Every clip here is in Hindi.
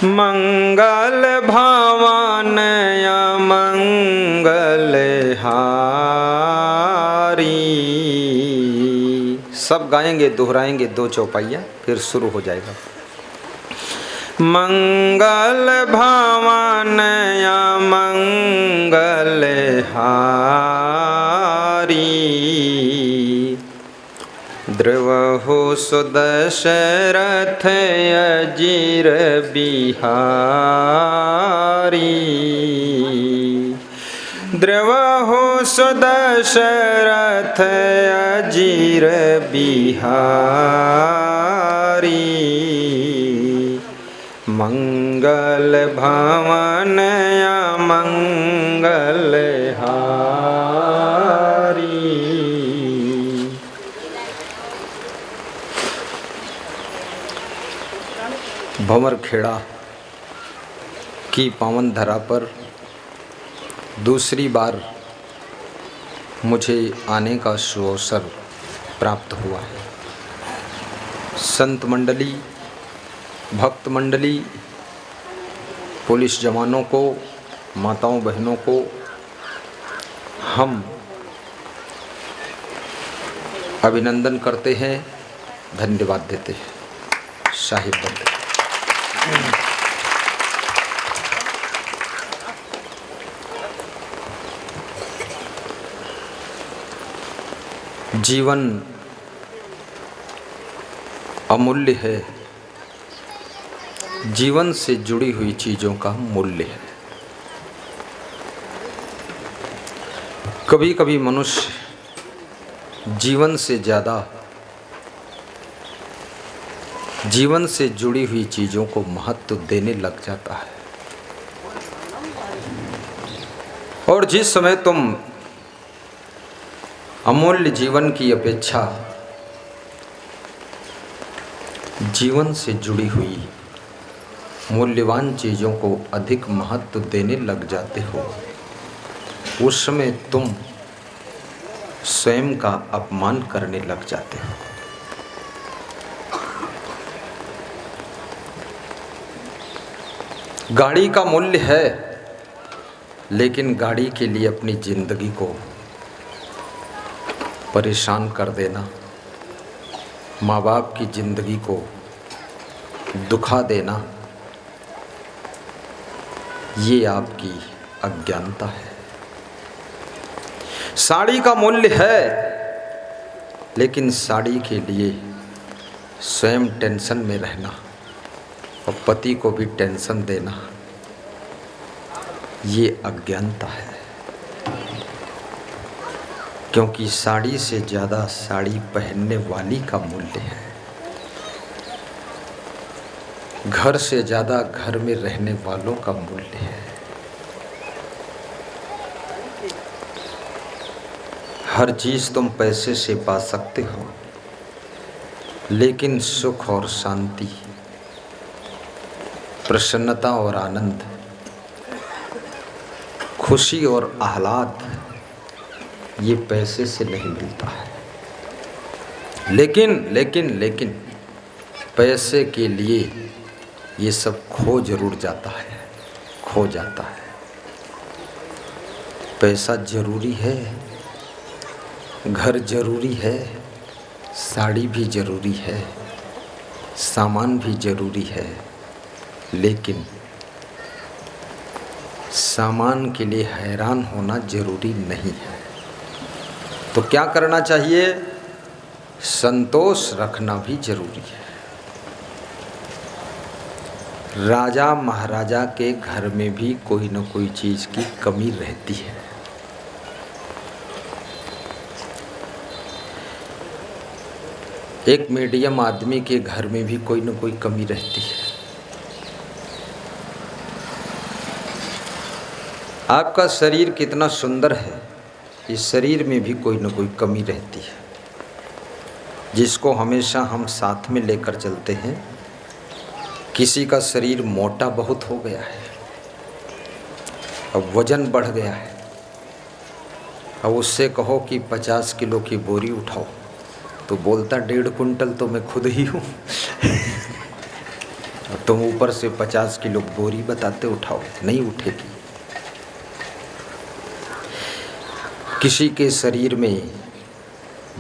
मंगल भवन मंगल हारी। सब गाएंगे, दोहराएंगे 2 चौपाइयाँ, फिर शुरू हो जाएगा। मंगल भवन मंगल हारी। द्रवहु सुदशरथ अजीर बिहारी। द्रवहु सुदशरथ अजीर बिहारी। मंगल भवन मंगल हारी। भंवरखेड़ा की पावन धरा पर दूसरी बार मुझे आने का सुअवसर प्राप्त हुआ है। संत मंडली, भक्त मंडली, पुलिस जवानों को, माताओं बहनों को हम अभिनंदन करते हैं, धन्यवाद देते हैं। साहिब बंदे जीवन अमूल्य है, जीवन से जुड़ी हुई चीज़ों का मूल्य है। कभी कभी मनुष्य जीवन से ज़्यादा जीवन से जुड़ी हुई चीज़ों को महत्व देने लग जाता है। और जिस समय तुम अमूल्य जीवन की अपेक्षा जीवन से जुड़ी हुई मूल्यवान चीज़ों को अधिक महत्व देने लग जाते हो, उस समय तुम स्वयं का अपमान करने लग जाते हो। गाड़ी का मूल्य है, लेकिन गाड़ी के लिए अपनी जिंदगी को परेशान कर देना, माँ बाप की जिंदगी को दुखा देना, ये आपकी अज्ञानता है। साड़ी का मूल्य है, लेकिन साड़ी के लिए स्वयं टेंशन में रहना और पति को भी टेंशन देना, ये अज्ञानता है। क्योंकि साड़ी से ज़्यादा साड़ी पहनने वाली का मूल्य है। घर से ज़्यादा घर में रहने वालों का मूल्य है। हर चीज़ तुम पैसे से पा सकते हो, लेकिन सुख और शांति, प्रसन्नता और आनंद, खुशी और आह्लाद ये पैसे से नहीं मिलता है। लेकिन पैसे के लिए ये सब खो जरूर जाता है, खो जाता है। पैसा जरूरी है, घर जरूरी है, साड़ी भी जरूरी है, सामान भी जरूरी है, लेकिन सामान के लिए हैरान होना जरूरी नहीं है। तो क्या करना चाहिए? संतोष रखना भी जरूरी है। राजा महाराजा के घर में भी कोई न कोई चीज़ की कमी रहती है। एक मीडियम आदमी के घर में भी कोई न कोई कमी रहती है। आपका शरीर कितना सुंदर है, इस शरीर में भी कोई न कोई कमी रहती है, जिसको हमेशा हम साथ में लेकर चलते हैं। किसी का शरीर मोटा बहुत हो गया है, अब वजन बढ़ गया है, अब उससे कहो कि 50 किलो की बोरी उठाओ तो बोलता 1.5 कुंटल तो मैं खुद ही हूँ। और तुम ऊपर से 50 किलो बोरी बताते उठाओ, नहीं उठेगी। किसी के शरीर में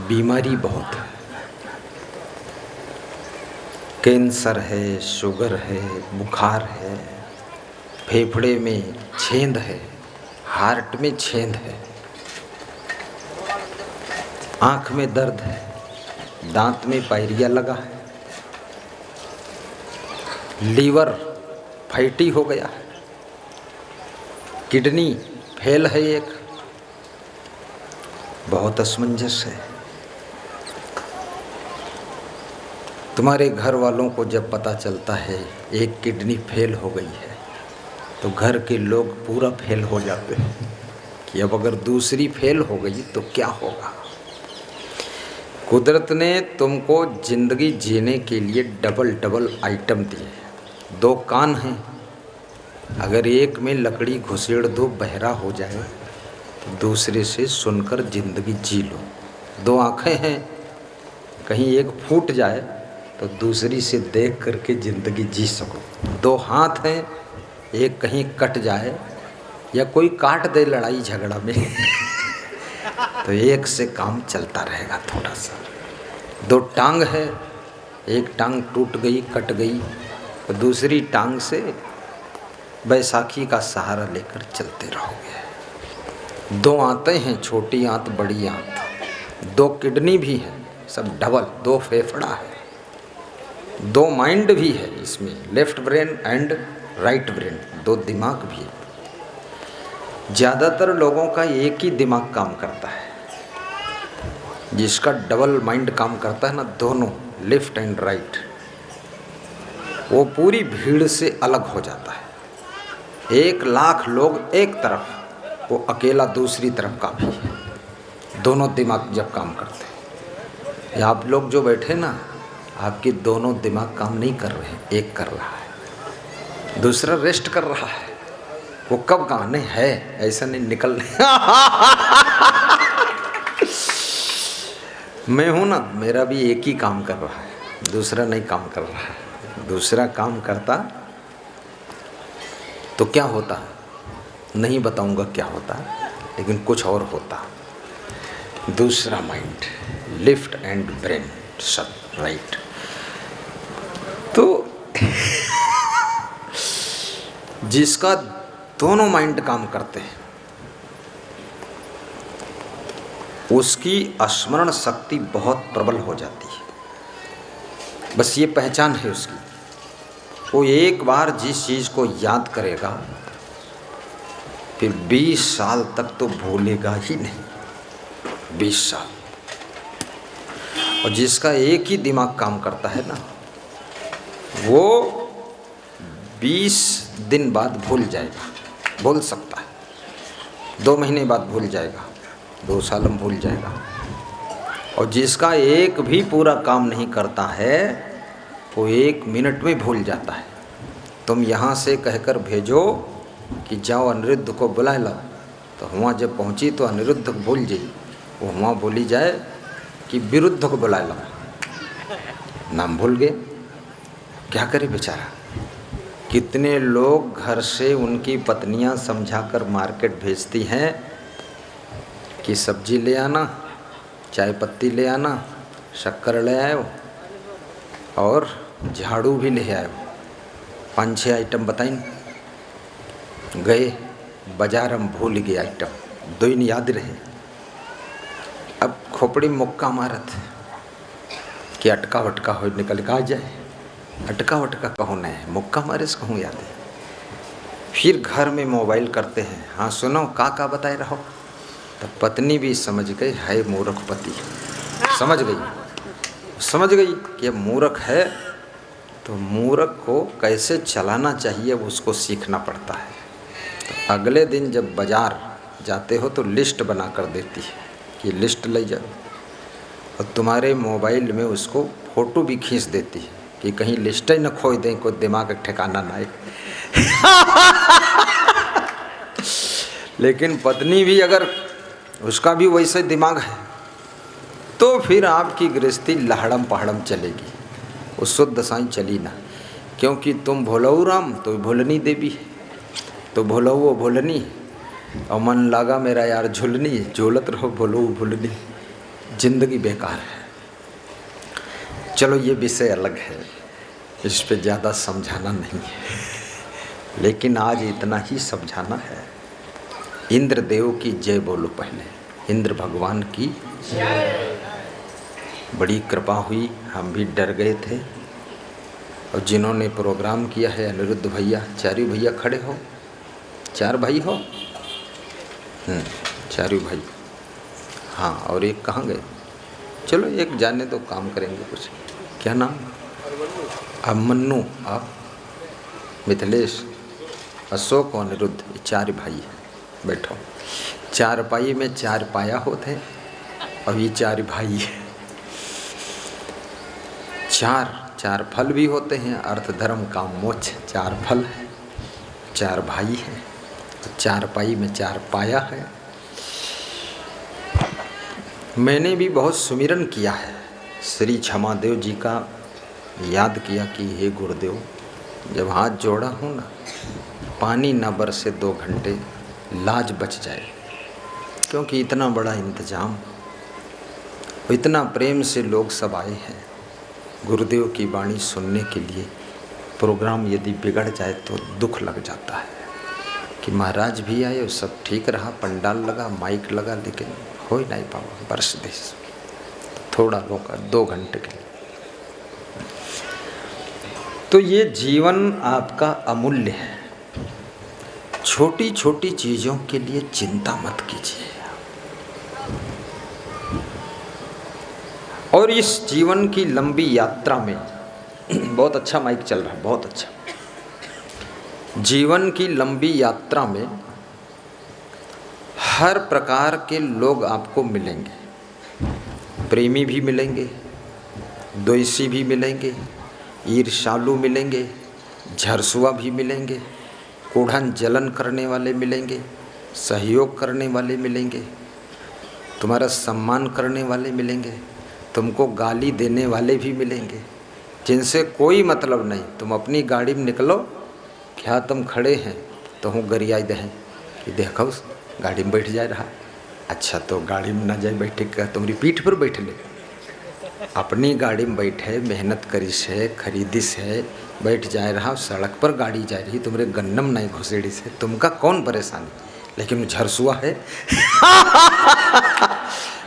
बीमारी बहुत है, कैंसर है, शुगर है, बुखार है, फेफड़े में छेद है, हार्ट में छेद है, आँख में दर्द है, दांत में पायरिया लगा है, लीवर फैटी हो गया है, किडनी फेल है, एक बहुत असमंजस है। तुम्हारे घर वालों को जब पता चलता है एक किडनी फेल हो गई है तो घर के लोग पूरा फेल हो जाते हैं कि अब अगर दूसरी फेल हो गई तो क्या होगा। कुदरत ने तुमको जिंदगी जीने के लिए डबल डबल आइटम दिए। 2 कान हैं, अगर एक में लकड़ी घुसेड़ दो बहरा हो जाए तो दूसरे से सुनकर जिंदगी जी लो। 2 आँखें हैं, कहीं एक फूट जाए तो दूसरी से देख करके ज़िंदगी जी सको। 2 हाथ हैं, एक कहीं कट जाए या कोई काट दे लड़ाई झगड़ा में तो एक से काम चलता रहेगा थोड़ा सा। 2 टांग है, एक टांग टूट गई कट गई तो दूसरी टांग से बैसाखी का सहारा लेकर चलते रहोगे। 2 आंतें हैं, छोटी आंत बड़ी आंत। 2 किडनी भी है, सब डबल। 2 फेफड़ा है, 2 माइंड भी है इसमें, left brain and right brain, 2 दिमाग भी है। ज़्यादातर लोगों का एक ही दिमाग काम करता है, जिसका डबल माइंड काम करता है ना, दोनों लेफ्ट एंड राइट, वो पूरी भीड़ से अलग हो जाता है। 1 लाख लोग एक तरफ, वो अकेला दूसरी तरफ काफ़ी है। दोनों दिमाग जब काम करते हैं, या आप लोग जो बैठे ना, आपके दोनों दिमाग काम नहीं कर रहे हैं, एक कर रहा है, दूसरा रेस्ट कर रहा है। वो कब गाने है ऐसा नहीं निकल मैं हूं ना, मेरा भी एक ही काम कर रहा है, दूसरा नहीं काम कर रहा है। दूसरा काम करता तो क्या होता, नहीं बताऊंगा क्या होता, लेकिन कुछ और होता। दूसरा माइंड, लेफ्ट एंड ब्रेन, सब राइट। तो जिसका दोनों माइंड काम करते हैं उसकी स्मरण शक्ति बहुत प्रबल हो जाती है। बस ये पहचान है उसकी, वो एक बार जिस चीज़ को याद करेगा फिर 20 साल तक तो भूलेगा ही नहीं। 20 साल। और जिसका एक ही दिमाग काम करता है ना, वो 20 दिन बाद भूल जाएगा, भूल सकता है। 2 महीने बाद भूल जाएगा, 2 साल में भूल जाएगा। और जिसका एक भी पूरा काम नहीं करता है वो 1 मिनट में भूल जाता है। तुम यहाँ से कहकर भेजो कि जाओ अनिरुद्ध को बुला लो, तो वहाँ जब पहुँची तो अनिरुद्ध को भूल जाई, वो वहाँ बोली जाए कि विरुद्ध को बुला लो, नाम भूल गए। क्या करे बेचारा। कितने लोग घर से उनकी पत्नियां समझाकर मार्केट भेजती हैं कि सब्जी ले आना, चाय पत्ती ले आना, शक्कर ले आयो और झाड़ू भी ले आयो। 5-6 आइटम बताइन, गए बाजार हम भूल गए आइटम, 2 दिन याद रहे। अब खोपड़ी मुक्का मारत कि अटका वटका हो निकल के आ जाए। अटका वटका कहूँ नहीं है, मुक्का मारे से कहूँ याद है। फिर घर में मोबाइल करते हैं, हाँ सुनो का बताए रहो। तो पत्नी भी समझ गई है मूर्ख पति, समझ गई कि अब मूर्ख है, तो मूर्ख को कैसे चलाना चाहिए वो उसको सीखना पड़ता है। तो अगले दिन जब बाज़ार जाते हो तो लिस्ट बना कर देती है कि लिस्ट ले जाओ, और तुम्हारे मोबाइल में उसको फ़ोटो भी खींच देती है कि कहीं लिस्ट ही न खोई दें, कोई दिमाग का ठिकाना ना आए। लेकिन पत्नी भी अगर उसका भी वैसे दिमाग है तो फिर आपकी गृहस्थी लहड़म पहाड़म चलेगी, वो शुद्ध साई चली ना। क्योंकि तुम भोलऊ राम तो भोलनी देवी है, तो भोलऊ भोलनी और मन लागा मेरा यार झुलनी, झोलत रहो भोलऊ भोलनी, जिंदगी बेकार है। चलो ये विषय अलग है, इस पे ज़्यादा समझाना नहीं है, लेकिन आज इतना ही समझाना है। इंद्र देव की जय बोलो पहले, इंद्र भगवान की बड़ी कृपा हुई, हम भी डर गए थे। और जिन्होंने प्रोग्राम किया है, अनिरुद्ध भैया, चारू भैया खड़े हो, 4 भाई हो, चारू भाई, हाँ, और एक कहाँ गए? चलो एक जाने तो काम करेंगे कुछ। क्या नाम? अब मन्नू, आप मिथिलेश, अशोक और अनिरुद्ध, ये 4 भाई हैं। बैठो, 4 पाई में 4 पाया होते, और ये 4 भाई हैं। 4 फल भी होते हैं, अर्थ धर्म काम मोक्ष, 4 फल है, 4 भाई हैं, 4 पाई में 4 पाया है। मैंने भी बहुत सुमिरन किया है, श्री क्षमादेव जी का याद किया कि हे गुरुदेव, जब हाथ जोड़ा हूँ ना, पानी ना बरसे 2 घंटे, लाज बच जाए, क्योंकि इतना बड़ा इंतजाम, इतना प्रेम से लोग सब आए हैं गुरुदेव की वाणी सुनने के लिए। प्रोग्राम यदि बिगड़ जाए तो दुख लग जाता है कि महाराज भी आए और सब ठीक रहा, पंडाल लगा, माइक लगा, लेकिन हो ही नहीं पावा वर्ष देश, थोड़ा रोका 2 घंटे के लिए। तो ये जीवन आपका अमूल्य है, छोटी छोटी चीज़ों के लिए चिंता मत कीजिए। और इस जीवन की लंबी यात्रा में बहुत अच्छा माइक चल रहा है, बहुत अच्छा। जीवन की लंबी यात्रा में हर प्रकार के लोग आपको मिलेंगे, प्रेमी भी मिलेंगे, द्वेषी भी मिलेंगे, ईर्ष्यालु मिलेंगे, झरसुआ भी मिलेंगे, कूढ़न जलन करने वाले मिलेंगे, सहयोग करने वाले मिलेंगे, तुम्हारा सम्मान करने वाले मिलेंगे, तुमको गाली देने वाले भी मिलेंगे, जिनसे कोई मतलब नहीं। तुम अपनी गाड़ी में निकलो, क्या तुम खड़े हैं तो हूँ गरियाई दहें कि देखो गाड़ी में बैठ जा रहा, अच्छा तो गाड़ी में ना जाए बैठे क्या तुम्हारी पीठ पर बैठ ले, अपनी गाड़ी में बैठे, मेहनत करिस है, खरीदिस है, बैठ जा रहा, सड़क पर गाड़ी जा रही, तुम्हारे गन्नम नहीं घुसेड़ी से, तुमका कौन परेशानी। लेकिन झरसुआ है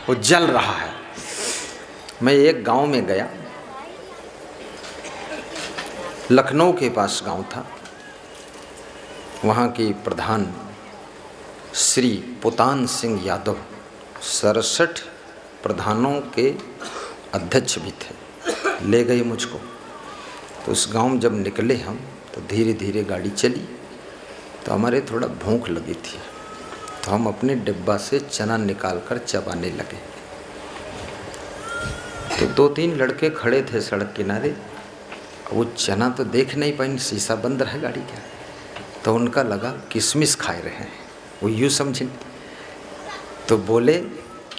वो जल रहा है। मैं एक गांव में गया, लखनऊ के पास गांव था, वहाँ की प्रधान श्री पुतान सिंह यादव 67 प्रधानों के अध्यक्ष भी थे, ले गए मुझको। तो उस गांव में जब निकले हम, तो धीरे धीरे गाड़ी चली, तो हमारे थोड़ा भूख लगी थी, तो हम अपने डिब्बा से चना निकाल कर चबाने लगे। तो 2-3 लड़के खड़े थे सड़क किनारे, वो चना तो देख नहीं पाए, शीशा बंद रहा गाड़ी का, तो उनका लगा किशमिश खाए रहे हैं, वो यूँ समझे, तो बोले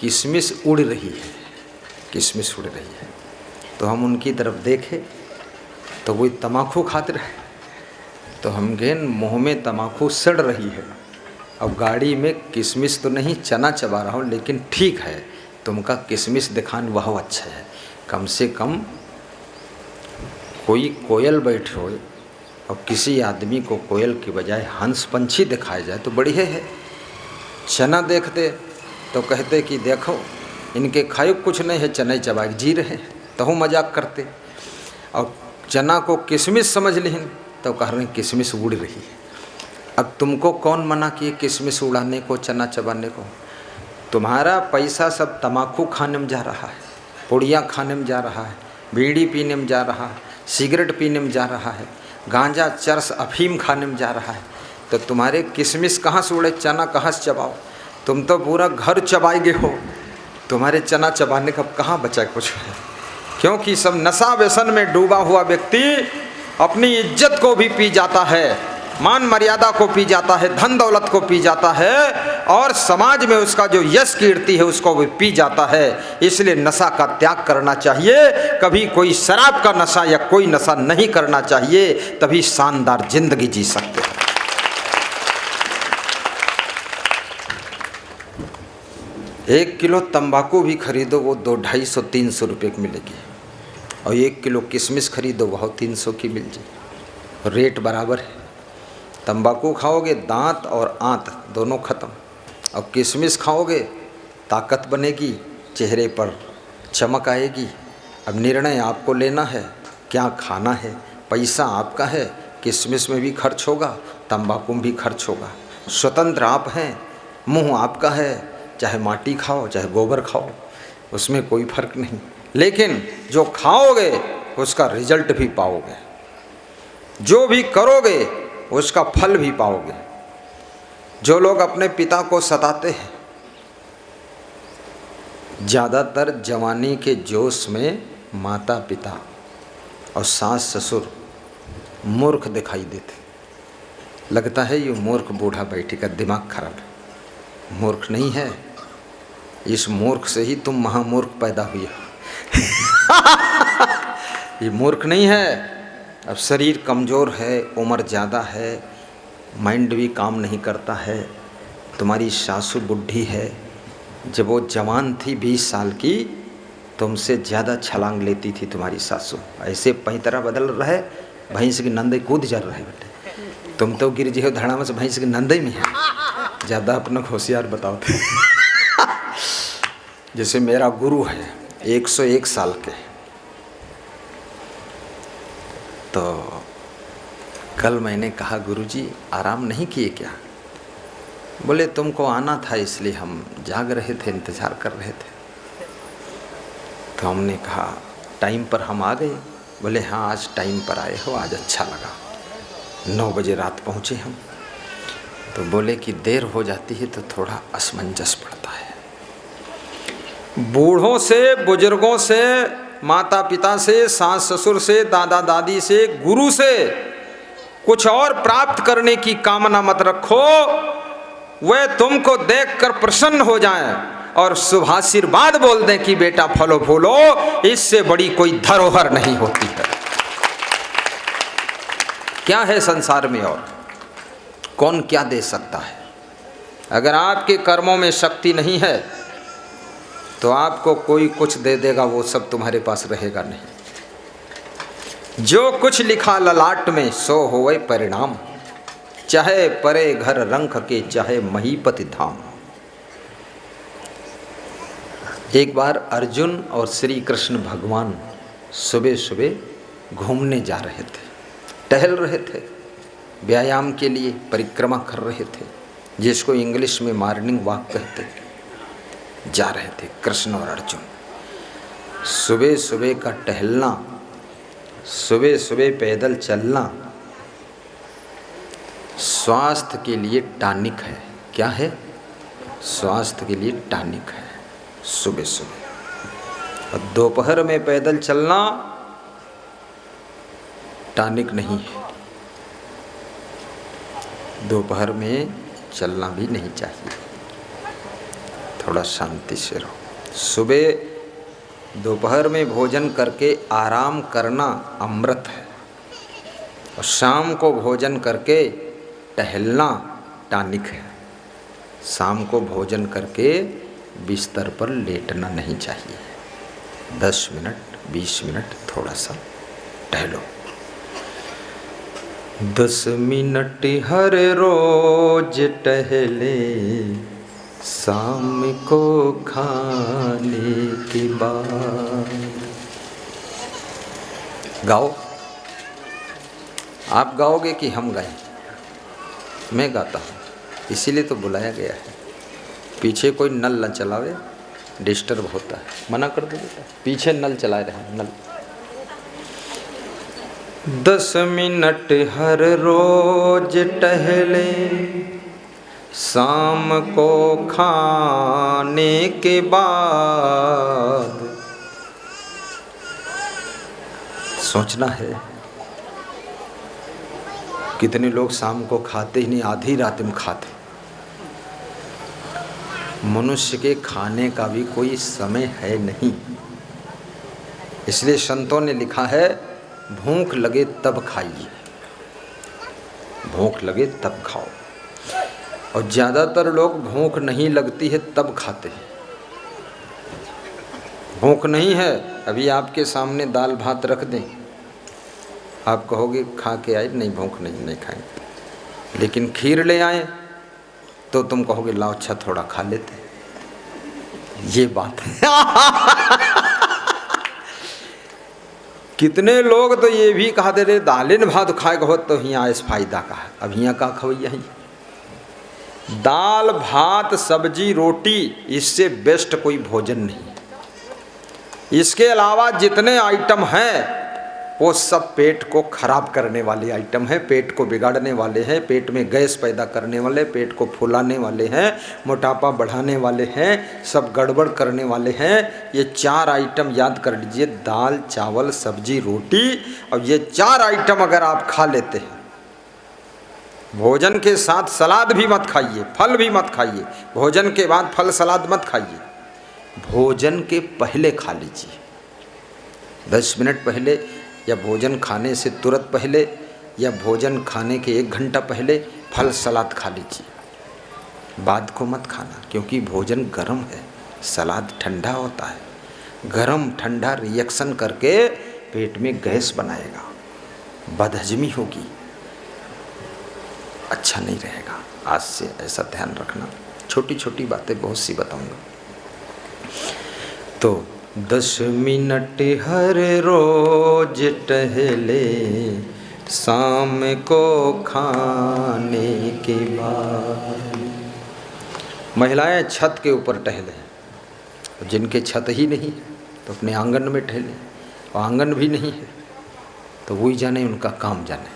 किशमिश उड़ रही है, किशमिश उड़ रही है। तो हम उनकी तरफ देखे तो वो तम्बाकू खाते रहे, तो हम गए मुँह में तम्बाकू सड़ रही है, अब गाड़ी में किशमिश तो नहीं, चना चबा रहा हूँ, लेकिन ठीक है तुमका किशमिश दिखाने वह अच्छा है, कम से कम कोई कोयल बैठे हो और किसी आदमी को कोयल की बजाय हंस पंछी दिखाया जाए तो बढ़िया है। चना देखते तो कहते कि देखो इनके खाए कुछ नहीं है, चने चबा के जी रहे हैं, तो हम मजाक करते। और चना को किशमिश समझ लें तो कह रहे हैं किशमिश उड़ रही है। अब तुमको कौन मना किए किशमिश उड़ाने को, चना चबाने को? तुम्हारा पैसा सब तम्बाकू खाने में जा रहा है, पुड़िया खाने में जा रहा है, बीड़ी पीने में जा रहा है, सिगरेट पीने में जा रहा है, गांजा चरस अफीम खाने में जा रहा है, तो तुम्हारे किशमिश कहाँ से उड़े, चना कहाँ से चबाओ? तुम तो पूरा घर चबाए गए हो, तुम्हारे चना चबाने का कहाँ बचा कुछ है। क्योंकि सब नशा व्यसन में डूबा हुआ व्यक्ति अपनी इज्जत को भी पी जाता है, मान मर्यादा को पी जाता है, धन दौलत को पी जाता है, और समाज में उसका जो यश कीर्ति है उसको वो पी जाता है। इसलिए नशा का त्याग करना चाहिए। कभी कोई शराब का नशा या कोई नशा नहीं करना चाहिए, तभी शानदार जिंदगी जी सकते हैं। एक किलो तंबाकू भी खरीदो वो 200-250-300 रुपये की मिलेगी, और 1 किलो किशमिश खरीदो वह 300 की मिल जाए। रेट बराबर है। तंबाकू खाओगे दांत और आंत दोनों खत्म, और किशमिश खाओगे ताकत बनेगी, चेहरे पर चमक आएगी। अब निर्णय आपको लेना है क्या खाना है। पैसा आपका है, किशमिश में भी खर्च होगा, तंबाकू में भी खर्च होगा। स्वतंत्र आप हैं, मुंह आपका है, चाहे माटी खाओ चाहे गोबर खाओ, उसमें कोई फर्क नहीं। लेकिन जो खाओगे उसका रिजल्ट भी पाओगे, जो भी करोगे उसका फल भी पाओगे। जो लोग अपने पिता को सताते हैं, ज़्यादातर जवानी के जोश में माता पिता और सास ससुर मूर्ख दिखाई देते। लगता है ये मूर्ख बूढ़ा बैठी का दिमाग खराब है। मूर्ख नहीं है, इस मूर्ख से ही तुम महामूर्ख पैदा हुए हो। ये मूर्ख नहीं है। अब शरीर कमज़ोर है, उम्र ज़्यादा है, माइंड भी काम नहीं करता है। तुम्हारी सासू बुढ़ी है, जब वो जवान थी 20 साल की, तुमसे ज़्यादा छलांग लेती थी तुम्हारी सासू। ऐसे पैतरा बदल रहा है, भैंस की नंदे कूद जा रहे बेटे। तुम तो गिर जी हो धड़ा में से भैंस की नंदे में है। ज़्यादा अपना होशियार बताओ थे। जैसे मेरा गुरु है 101 साल के, तो कल मैंने कहा गुरुजी आराम नहीं किए क्या? बोले तुमको आना था इसलिए हम जाग रहे थे, इंतज़ार कर रहे थे। तो हमने कहा टाइम पर हम आ गए। बोले हाँ आज टाइम पर आए हो, आज अच्छा लगा। 9 बजे रात पहुँचे हम। तो बोले कि देर हो जाती है तो थोड़ा असमंजस पड़ता है। बूढ़ों से, बुजुर्गों से, माता पिता से, सास ससुर से, दादा दादी से, गुरु से कुछ और प्राप्त करने की कामना मत रखो। वे तुमको देखकर प्रसन्न हो जाएं और शुभाशीर्वाद बोल दें कि बेटा फलो फूलो। इससे बड़ी कोई धरोहर नहीं होती है। क्या है संसार में और कौन क्या दे सकता है? अगर आपके कर्मों में शक्ति नहीं है तो आपको कोई कुछ दे देगा, वो सब तुम्हारे पास रहेगा नहीं। जो कुछ लिखा ललाट में सो होवे परिणाम, चाहे परे घर रंक के चाहे महीपति धाम। एक बार अर्जुन और श्री कृष्ण भगवान सुबह सुबह घूमने जा रहे थे, टहल रहे थे, व्यायाम के लिए परिक्रमा कर रहे थे, जिसको इंग्लिश में मॉर्निंग वॉक कहते हैं। जा रहे थे कृष्ण और अर्जुन। सुबह सुबह का टहलना, सुबह सुबह पैदल चलना स्वास्थ्य के लिए टॉनिक है। क्या है? स्वास्थ्य के लिए टॉनिक है सुबह सुबह। और दोपहर में पैदल चलना टॉनिक नहीं है। दोपहर में चलना भी नहीं चाहिए, थोड़ा शांति से रहो। सुबह दोपहर में भोजन करके आराम करना अमृत है, और शाम को भोजन करके टहलना टॉनिक है। शाम को भोजन करके बिस्तर पर लेटना नहीं चाहिए। 10 मिनट 20 मिनट थोड़ा सा टहलो। 10 मिनट हर रोज टहले, शाम को खाने के बाद। गाओ। आप गाओगे कि हम गाएं? मैं गाता हूँ, इसीलिए तो बुलाया गया है। पीछे कोई नल न चलावे, डिस्टर्ब होता है। मना कर दो बेटा, पीछे नल चला रहे नल। 10 मिनट हर रोज टहले, शाम को खाने के बाद। सोचना है कितने लोग शाम को खाते ही नहीं, आधी रात में खाते। मनुष्य के खाने का भी कोई समय है नहीं। इसलिए संतों ने लिखा है, भूख लगे तब खाइए, भूख लगे तब खाओ। और ज़्यादातर लोग भूख नहीं लगती है तब खाते हैं। भूख नहीं है, अभी आपके सामने दाल भात रख दें, आप कहोगे खा के आए, नहीं भूख नहीं खाएंगे। लेकिन खीर ले आए तो तुम कहोगे लाओ अच्छा थोड़ा खा लेते। ये बात है। कितने लोग तो ये भी कहा दे रहे दालिन भात खाए हो तो यहाँ इस फायदा का है। अब यहाँ का खवैया ही दाल भात सब्जी रोटी, इससे बेस्ट कोई भोजन नहीं। इसके अलावा जितने आइटम हैं वो सब पेट को खराब करने वाले आइटम हैं, पेट को बिगाड़ने वाले हैं, पेट में गैस पैदा करने वाले, पेट को फुलाने वाले हैं, मोटापा बढ़ाने वाले हैं, सब गड़बड़ करने वाले हैं। ये 4 आइटम याद कर लीजिए, दाल चावल सब्जी रोटी। और ये 4 आइटम अगर आप खा लेते हैं, भोजन के साथ सलाद भी मत खाइए, फल भी मत खाइए, भोजन के बाद फल सलाद मत खाइए, भोजन के पहले खा लीजिए, 10 मिनट पहले या भोजन खाने से तुरंत पहले या भोजन खाने के 1 घंटा पहले फल सलाद खा लीजिए। बाद को मत खाना, क्योंकि भोजन गर्म है, सलाद ठंडा होता है। गर्म ठंडा रिएक्शन करके पेट में गैस बनाएगा, बदहजमी होगी, अच्छा नहीं रहेगा। आज से ऐसा ध्यान रखना। छोटी छोटी बातें बहुत सी बताऊंगा। तो 10 मिनट हर रोज टहले, शाम को खाने के बाद। महिलाएं छत के ऊपर टहले, जिनके छत ही नहीं तो अपने आंगन में टहले, और आंगन भी नहीं है तो वही जाने उनका काम जाने।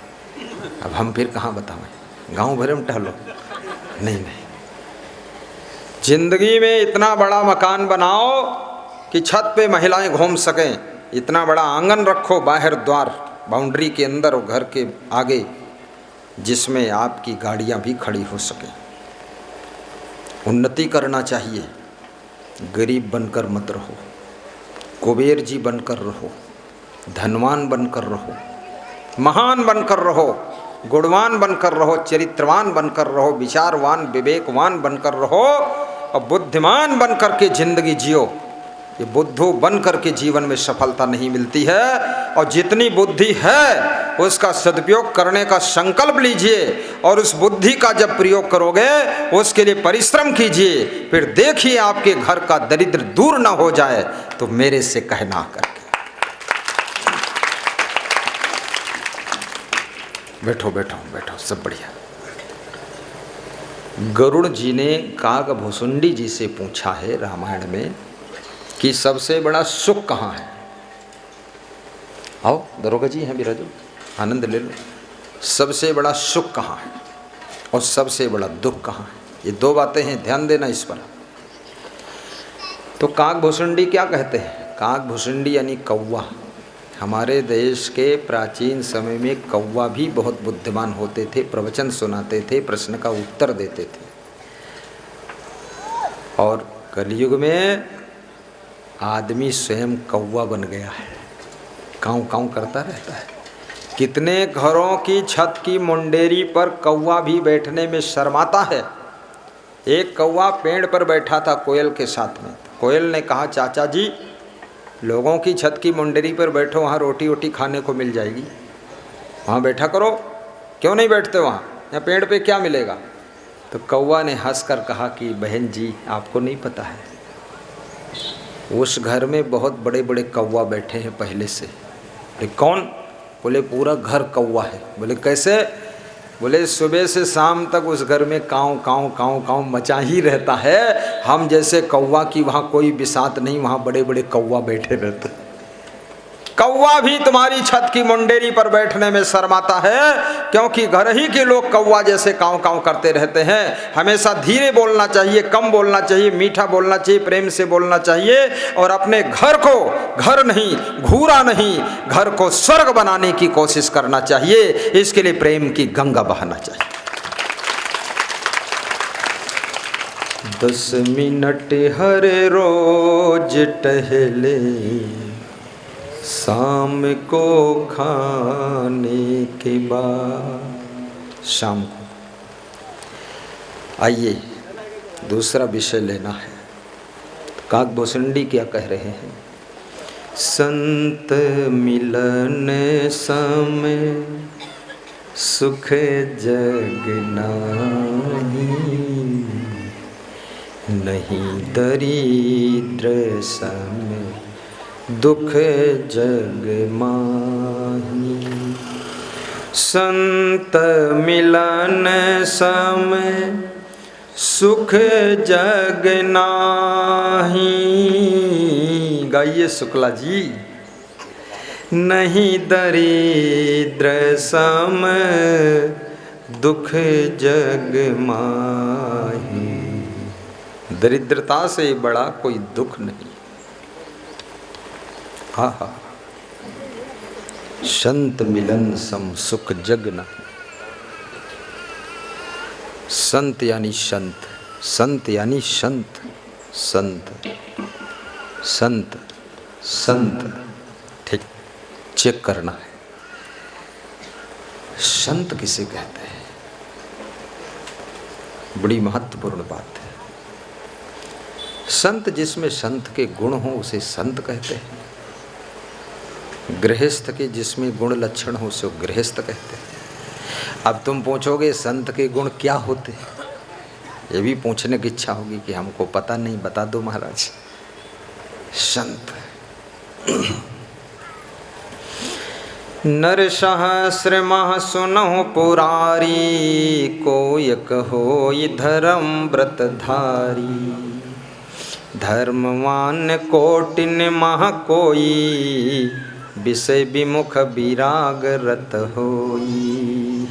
अब हम फिर कहाँ बताएं, गांव भर में टहलो, नहीं। जिंदगी में इतना बड़ा मकान बनाओ कि छत पे महिलाएं घूम सकें, इतना बड़ा आंगन रखो बाहर द्वार बाउंड्री के अंदर और घर के आगे, जिसमें आपकी गाड़ियां भी खड़ी हो सकें। उन्नति करना चाहिए, गरीब बनकर मत रहो, कुबेर जी बनकर रहो, धनवान बनकर रहो, महान बनकर रहो, गुणवान बनकर रहो, चरित्रवान बनकर रहो, विचारवान विवेकवान बनकर रहो, और बुद्धिमान बनकर के जिंदगी जियो। ये बुद्धू बन करके जीवन में सफलता नहीं मिलती है। और जितनी बुद्धि है उसका सदुपयोग करने का संकल्प लीजिए, और उस बुद्धि का जब प्रयोग करोगे उसके लिए परिश्रम कीजिए, फिर देखिए आपके घर का दरिद्र दूर ना हो जाए। तो मेरे से कहना करके बैठो बैठो बैठो, सब बढ़िया। गरुड़ जी ने काकभुसुंडी जी से पूछा है रामायण में कि सबसे बड़ा सुख कहाँ है। आओ दरोगा जी हैं बिराजो, आनंद ले लो। सबसे बड़ा सुख कहाँ है और सबसे बड़ा दुख कहाँ है, ये 2 बातें हैं, ध्यान देना इस पर। तो काकभुसुंडी क्या कहते हैं? काकभुसुंडी यानी कौवा। हमारे देश के प्राचीन समय में कौवा भी बहुत बुद्धिमान होते थे, प्रवचन सुनाते थे, प्रश्न का उत्तर देते थे। और कलयुग में आदमी स्वयं कौवा बन गया है, काँव काँव करता रहता है। कितने घरों की छत की मुंडेरी पर कौवा भी बैठने में शर्माता है। एक कौवा पेड़ पर बैठा था कोयल के साथ में। कोयल ने कहा, चाचा जी लोगों की छत की मुंडेरी पर बैठो, वहाँ रोटी वोटी खाने को मिल जाएगी, वहाँ बैठा करो, क्यों नहीं बैठते वहाँ, यहाँ पेड़ पे क्या मिलेगा? तो कौवा ने हंसकर कहा कि बहन जी आपको नहीं पता है, उस घर में बहुत बड़े बड़े कौवा बैठे हैं पहले से। बोले कौन? बोले पूरा घर कौवा है। बोले कैसे? बोले सुबह से शाम तक उस घर में काँव काँव काँव काँव मचा ही रहता है। हम जैसे कौवा की वहाँ कोई बिसात नहीं, वहाँ बड़े बड़े कौवा बैठे रहते। कौवा भी तुम्हारी छत की मुंडेरी पर बैठने में शर्माता है, क्योंकि घर ही के लोग कौवा जैसे काँव काँव करते रहते हैं। हमेशा धीरे बोलना चाहिए, कम बोलना चाहिए, मीठा बोलना चाहिए, प्रेम से बोलना चाहिए, और अपने घर को घर नहीं, घूरा नहीं, घर को स्वर्ग बनाने की कोशिश करना चाहिए। इसके लिए प्रेम की गंगा बहाना चाहिए। 10 मिनट हर रोज टहले, शाम को खाने के बाद। शाम को आइए दूसरा विषय लेना है। काकभूषुंडी क्या कह रहे हैं? संत मिलन समय सुख जग नाही, नहीं दरिद्र समय दुख जग माही। संत मिलन समय सुख जग नाही। गाइए शुक्ला जी। नहीं दरिद्र सम दुख जग माही। दरिद्रता से बड़ा कोई दुख नहीं। हा हा। संत मिलन सम सुख जग नहीं। संत यानी संत, संत यानी संत, संत संत संत। ठीक चेक करना है, संत किसे कहते हैं? बड़ी महत्वपूर्ण बात है। संत जिसमें संत के गुण हो उसे संत कहते हैं। गृहस्थ के जिसमें गुण लक्षण हो उसे गृहस्थ कहते हैं। अब तुम पूछोगे संत के गुण क्या होते हैं? ये भी पूछने की इच्छा होगी कि हमको पता नहीं, बता दो महाराज। संत नर सहस्र मह सुनहु पुरारी, कोयक होई धर्म व्रत धारी। धर्मवान कोटिन मह कोई, विषय विमुख विराग रत होई।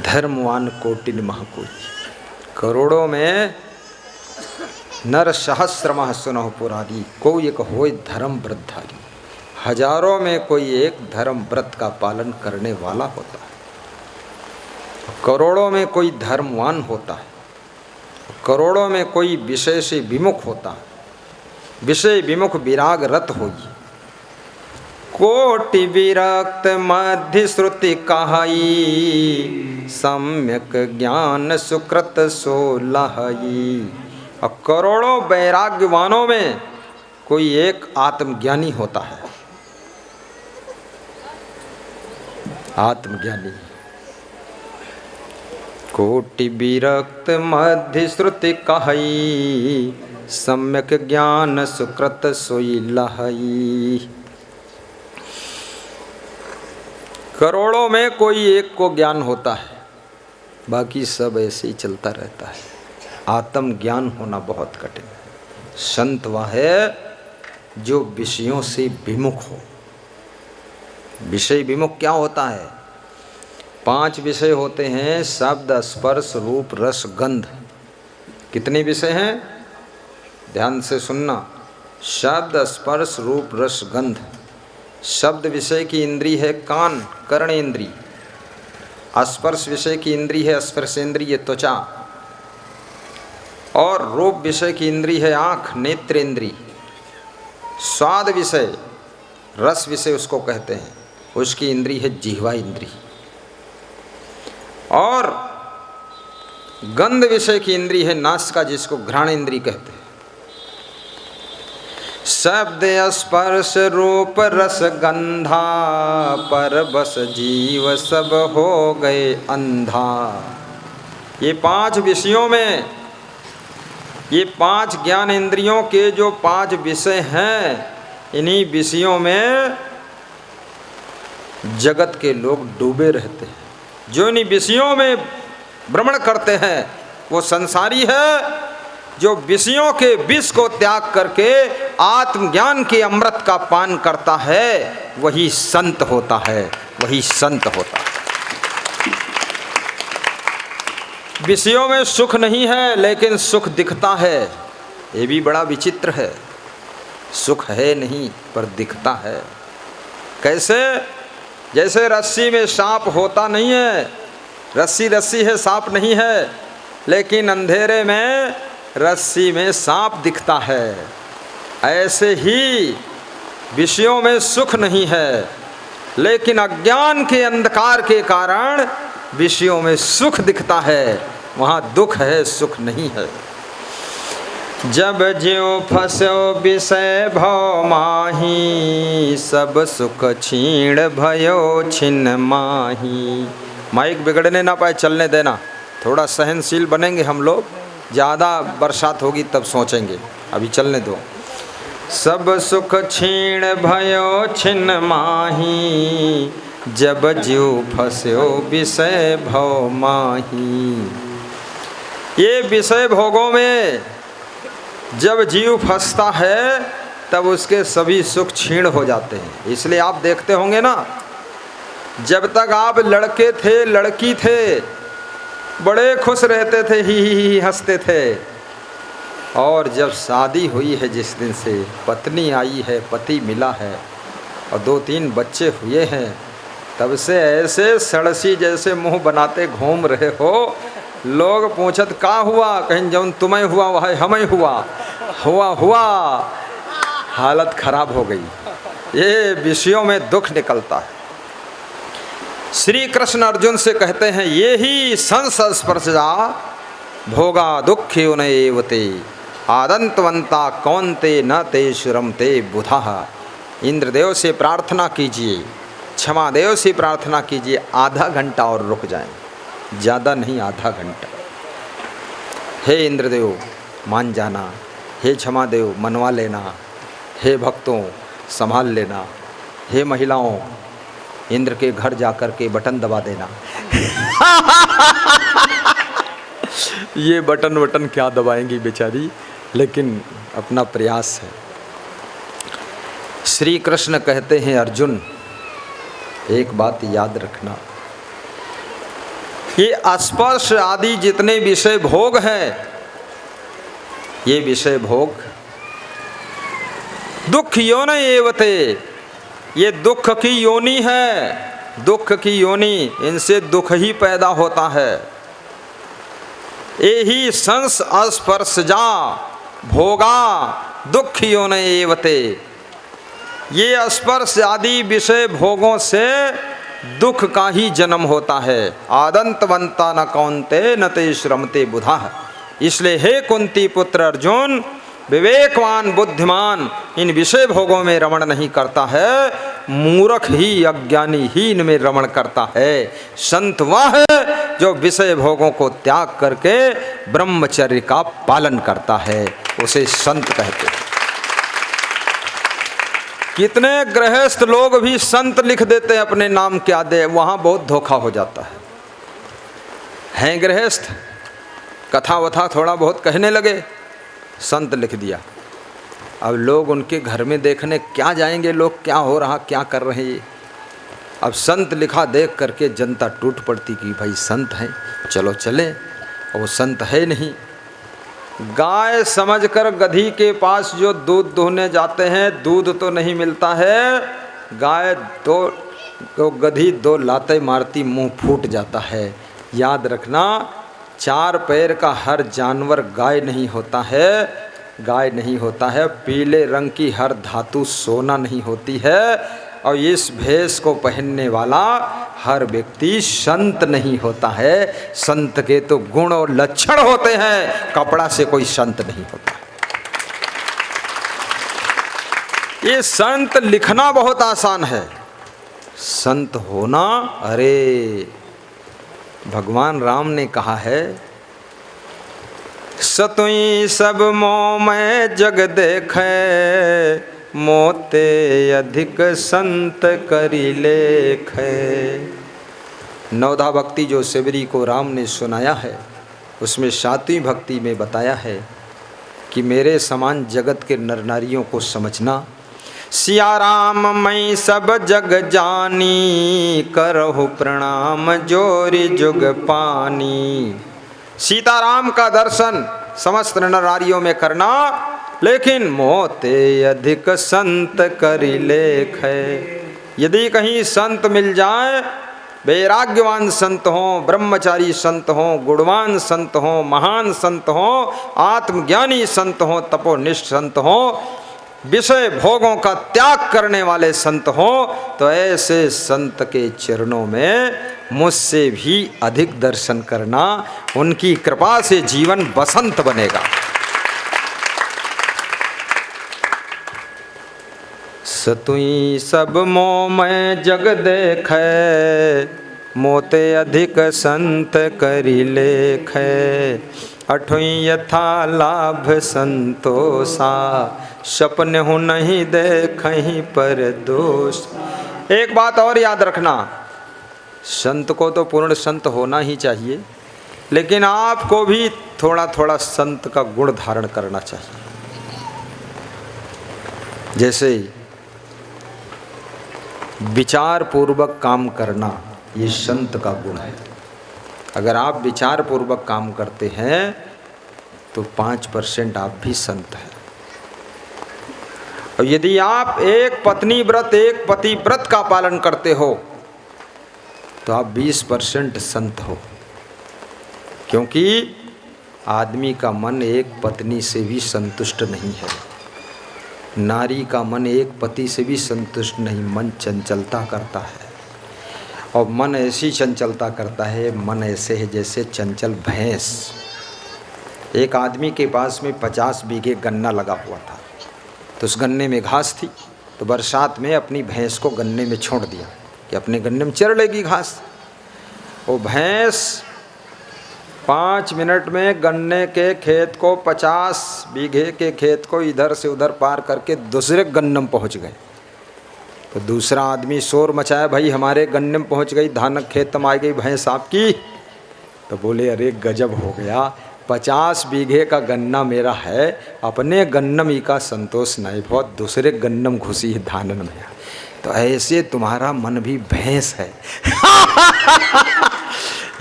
धर्मवान कोटिन मह कोई, करोड़ों में नर सहस्र मह सुनहु पुरारी, कोई एक होय धर्म व्रतधारी। हजारों में कोई एक धर्म व्रत का पालन करने वाला होता है। करोड़ों में कोई धर्मवान होता है। करोड़ों में कोई विषय से विमुख होता है। विषय विमुख विराग रत होई। कोटि विरक्त मध्य श्रुति कहाई, सम्यक ज्ञान सुकृत सो लहाई। और करोड़ों वैराग्यवानों में कोई एक आत्मज्ञानी होता है। आत्मज्ञानी। कोटि विरक्त मध्य श्रुति कहाई, सम्यक ज्ञान सुकृत सोई लहाई। करोड़ों में कोई एक को ज्ञान होता है, बाकी सब ऐसे ही चलता रहता है। आत्म ज्ञान होना बहुत कठिन है। संत वह है जो विषयों से विमुख हो। विषय विमुख क्या होता है? 5 विषय होते हैं, शब्द स्पर्श रूप रस गंध। कितने विषय हैं? ध्यान से सुनना। शब्द स्पर्श रूप रस गंध। शब्द विषय की इंद्री है कान, कर्ण इंद्री। स्पर्श विषय की इंद्री है स्पर्शेंद्रिय, त्वचा। और रूप विषय की इंद्री है आँख, नेत्र इंद्री। स्वाद विषय, रस विषय उसको कहते हैं, उसकी इंद्री है जिह्वा इंद्री। और गंध विषय की इंद्री है नासिका, जिसको घ्राण इंद्री कहते हैं। शब्द स्पर्श रूप रस गंधा, पर बस जीव सब हो गए अंधा। ये 5 विषयों में, ये 5 ज्ञान इंद्रियों के जो 5 विषय हैं, इन्हीं विषयों में जगत के लोग डूबे रहते हैं। जो इन विषयों में भ्रमण करते हैं वो संसारी है। जो विषयों के विष को त्याग करके आत्मज्ञान के अमृत का पान करता है वही संत होता है, वही संत होता है। विषयों में सुख नहीं है लेकिन सुख दिखता है। ये भी बड़ा विचित्र है। सुख है नहीं पर दिखता है। कैसे? जैसे रस्सी में सांप होता नहीं है रस्सी रस्सी है, सांप नहीं है, लेकिन अंधेरे में रस्सी में सांप दिखता है। ऐसे ही विषयों में सुख नहीं है, लेकिन अज्ञान के अंधकार के कारण विषयों में सुख दिखता है, वहाँ दुख है, सुख नहीं है। जब ज्यों फस्यो विषय भव माही, सब सुख छीण भयो छिन्न माही। माइक बिगड़ने ना पाए, चलने देना, थोड़ा सहनशील बनेंगे हम लोग। ज़्यादा बरसात होगी तब सोचेंगे, अभी चलने दो। सब सुख छीण भयो छिन्न माही, जब ज्यों फस्यो विषय भव माही। ये विषय भोगों में जब जीव फंसता है तब उसके सभी सुख छीण हो जाते हैं। इसलिए आप देखते होंगे ना, जब तक आप लड़के थे, लड़की थे, बड़े खुश रहते थे, ही हंसते थे, और जब शादी हुई है, जिस दिन से पत्नी आई है, पति मिला है और 2-3 बच्चे हुए हैं, तब से ऐसे सड़सी जैसे मुंह बनाते घूम रहे हो। लोग पूछत का हुआ, कहीं जौन तुम्हें हुआ वह हमें हुआ, हालत खराब हो गई। ये विषयों में दुख निकलता है। श्री कृष्ण अर्जुन से कहते हैं, ये ही संस्पर्शजा भोगा दुःख्यो नैवते, आदंतवंता कौन्ते न ते शुरमते बुधा। इंद्रदेव से प्रार्थना कीजिए, क्षमादेव से प्रार्थना कीजिए, आधा घंटा और रुक जाएं, ज़्यादा नहीं, आधा घंटा। हे इंद्रदेव मान जाना, हे क्षमादेव मनवा लेना, हे भक्तों संभाल लेना, हे महिलाओं इंद्र के घर जाकर के बटन दबा देना। ये बटन क्या दबाएंगी बेचारी, लेकिन अपना प्रयास है। श्री कृष्ण कहते हैं, अर्जुन एक बात याद रखना, ये स्पर्श आदि जितने विषय भोग हैं, ये विषय भोग दुख योनि एवते, ये दुख की योनि है, दुख की योनि, इनसे दुख ही पैदा होता है। यही संस स्पर्शजा भोगा दुख योनि एवते, ये स्पर्श आदि विषय भोगों से दुख का ही जन्म होता है। आदंतवंता न कौन्ते न ते श्रमते बुधा। इसलिए हे कुंती पुत्र अर्जुन, विवेकवान बुद्धिमान इन विषय भोगों में रमण नहीं करता है, मूर्ख ही अज्ञानी ही इनमें रमण करता है। संत वह है जो विषय भोगों को त्याग करके ब्रह्मचर्य का पालन करता है, उसे संत कहते हैं। कितने गृहस्थ लोग भी संत लिख देते हैं अपने नाम के आगे, वहाँ बहुत धोखा हो जाता है गृहस्थ, कथा वथा थोड़ा बहुत कहने लगे, संत लिख दिया। अब लोग उनके घर में देखने क्या जाएंगे, लोग क्या हो रहा, क्या कर रहे हैं। अब संत लिखा देख करके जनता टूट पड़ती कि भाई संत हैं, चलो चले, और वो संत है नहीं। गाय समझकर गधी के पास जो दूध दुहने जाते हैं, दूध तो नहीं मिलता है, गाय तो गधी 2 लाते मारती, मुंह फूट जाता है। याद रखना, 4 पैर का हर जानवर गाय नहीं होता है, गाय नहीं होता है। पीले रंग की हर धातु सोना नहीं होती है, और इस भेष को पहनने वाला हर व्यक्ति संत नहीं होता है। संत के तो गुण और लक्षण होते हैं, कपड़ा से कोई संत नहीं होता। ये संत लिखना बहुत आसान है, संत होना, अरे भगवान राम ने कहा है, सतुई सब मोह में जग देखे, मोते अधिक संत करी लेखे। नवधा भक्ति जो शिवरी को राम ने सुनाया है, उसमें 7वीं भक्ति में बताया है कि मेरे समान जगत के नर नारियों को समझना। सिया राम मैं सब जग जानी, करहु प्रणाम जोरी जुग पानी। सीताराम का दर्शन समस्त नर नारियों में करना, लेकिन मोते अधिक संत करी लेख है। यदि कहीं संत मिल जाए वैराग्यवान संत हों, ब्रह्मचारी संत हों, गुणवान संत हों, महान संत हों, आत्मज्ञानी संत हों, तपोनिष्ठ संत हों, विषय भोगों का त्याग करने वाले संत हों, तो ऐसे संत के चरणों में मुझसे भी अधिक दर्शन करना। उनकी कृपा से जीवन बसंत बनेगा। सतुई सब मोह मैं जग देखे, मोते अधिक संत करी लेखे, अठुई यथा लाभ संतोषा, सपने हो नहीं देखहीं पर दोष। एक बात और याद रखना, संत को तो पूर्ण संत होना ही चाहिए, लेकिन आपको भी थोड़ा थोड़ा संत का गुण धारण करना चाहिए। जैसे विचार पूर्वक काम करना, ये संत का गुण है। अगर आप विचार पूर्वक काम करते हैं तो 5% आप भी संत हैं। और यदि आप एक पत्नी व्रत, एक पति व्रत का पालन करते हो तो आप 20% संत हो। क्योंकि आदमी का मन एक पत्नी से भी संतुष्ट नहीं है, नारी का मन एक पति से भी संतुष्ट नहीं, मन चंचलता करता है। और मन ऐसी चंचलता करता है, मन ऐसे है जैसे चंचल भैंस। एक आदमी के पास में 50 बीघे गन्ना लगा हुआ था, तो उस गन्ने में घास थी, तो बरसात में अपनी भैंस को गन्ने में छोड़ दिया कि अपने गन्ने में चर लेगी घास। वो भैंस 5 मिनट में गन्ने के खेत को, 50 बीघे के खेत को इधर से उधर पार करके दूसरे गन्ने में पहुँच गए। तो दूसरा आदमी शोर मचाया, भाई हमारे गन्ने में पहुँच गई, धानक खेत में आ गई भैंस आपकी। तो बोले अरे गजब हो गया, 50 बीघे का गन्ना मेरा है, अपने गन्नम ही का संतोष नहीं, बहुत दूसरे गन्नम घुसी है धानन में। तो ऐसे तुम्हारा मन भी भैंस है।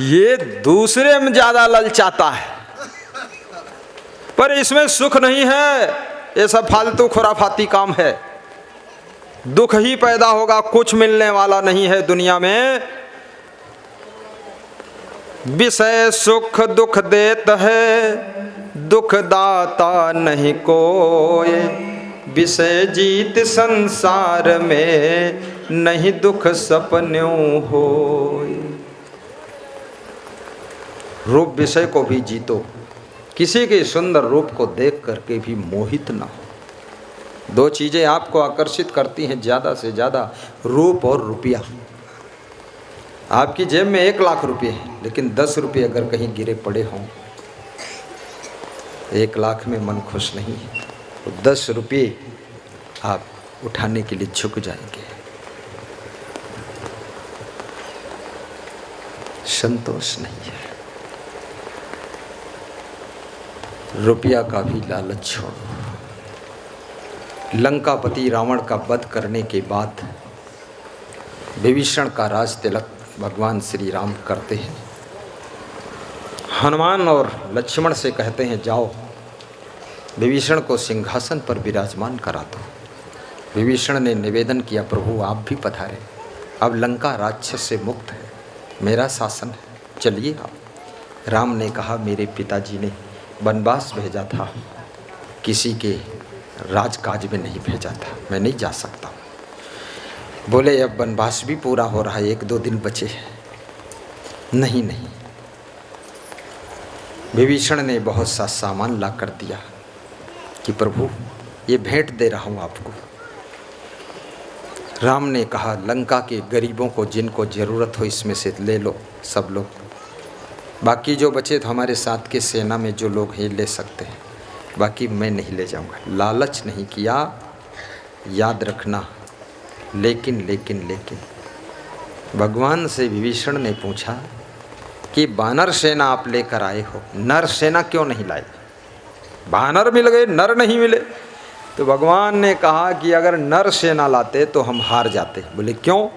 ये दूसरे में ज्यादा ललचाता है, पर इसमें सुख नहीं है। ये सब फालतू खुराफाती काम है, दुख ही पैदा होगा, कुछ मिलने वाला नहीं है दुनिया में। विषय सुख दुख देत है, दुख दाता नहीं कोई, विषय जीत संसार में, नहीं दुख सपन्यों होय। रूप विषय को भी जीतो, किसी के सुंदर रूप को देख करके भी मोहित ना हो। 2 चीज़ें आपको आकर्षित करती हैं ज़्यादा से ज़्यादा, रूप और रुपया। आपकी जेब में 1 लाख रुपये हैं, लेकिन 10 रुपये अगर कहीं गिरे पड़े हों, 1 लाख में मन खुश नहीं है, तो 10 रुपये आप उठाने के लिए झुक जाएंगे। संतोष नहीं है। रुपया का भी लालच छोड़ो। लंकापति रावण का वध करने के बाद विभीषण का राज तिलक भगवान श्री राम करते हैं। हनुमान और लक्ष्मण से कहते हैं जाओ विभीषण को सिंहासन पर विराजमान करा दो। विभीषण ने निवेदन किया, प्रभु आप भी पधारे, अब लंका राक्षस से मुक्त है, मेरा शासन है, चलिए आप। राम ने कहा मेरे पिताजी ने वनवास भेजा था, किसी के राजकाज में नहीं भेजा था, मैं नहीं जा सकता। बोले अब वनवास भी पूरा हो रहा है, 1-2 दिन बचे हैं। नहीं नहीं, विभीषण ने बहुत सा सामान ला कर दिया कि प्रभु ये भेंट दे रहा हूँ आपको। राम ने कहा लंका के गरीबों को जिनको ज़रूरत हो इसमें से ले लो सब लोग, बाकी जो बचे तो हमारे साथ के सेना में जो लोग हैं ले सकते हैं, बाकी मैं नहीं ले जाऊंगा। लालच नहीं किया, याद रखना। लेकिन लेकिन लेकिन भगवान से विभीषण ने पूछा कि वानर सेना आप लेकर आए हो, नर सेना क्यों नहीं लाए? वानर मिल गए, नर नहीं मिले। तो भगवान ने कहा कि अगर नर सेना लाते तो हम हार जाते। बोले क्यों?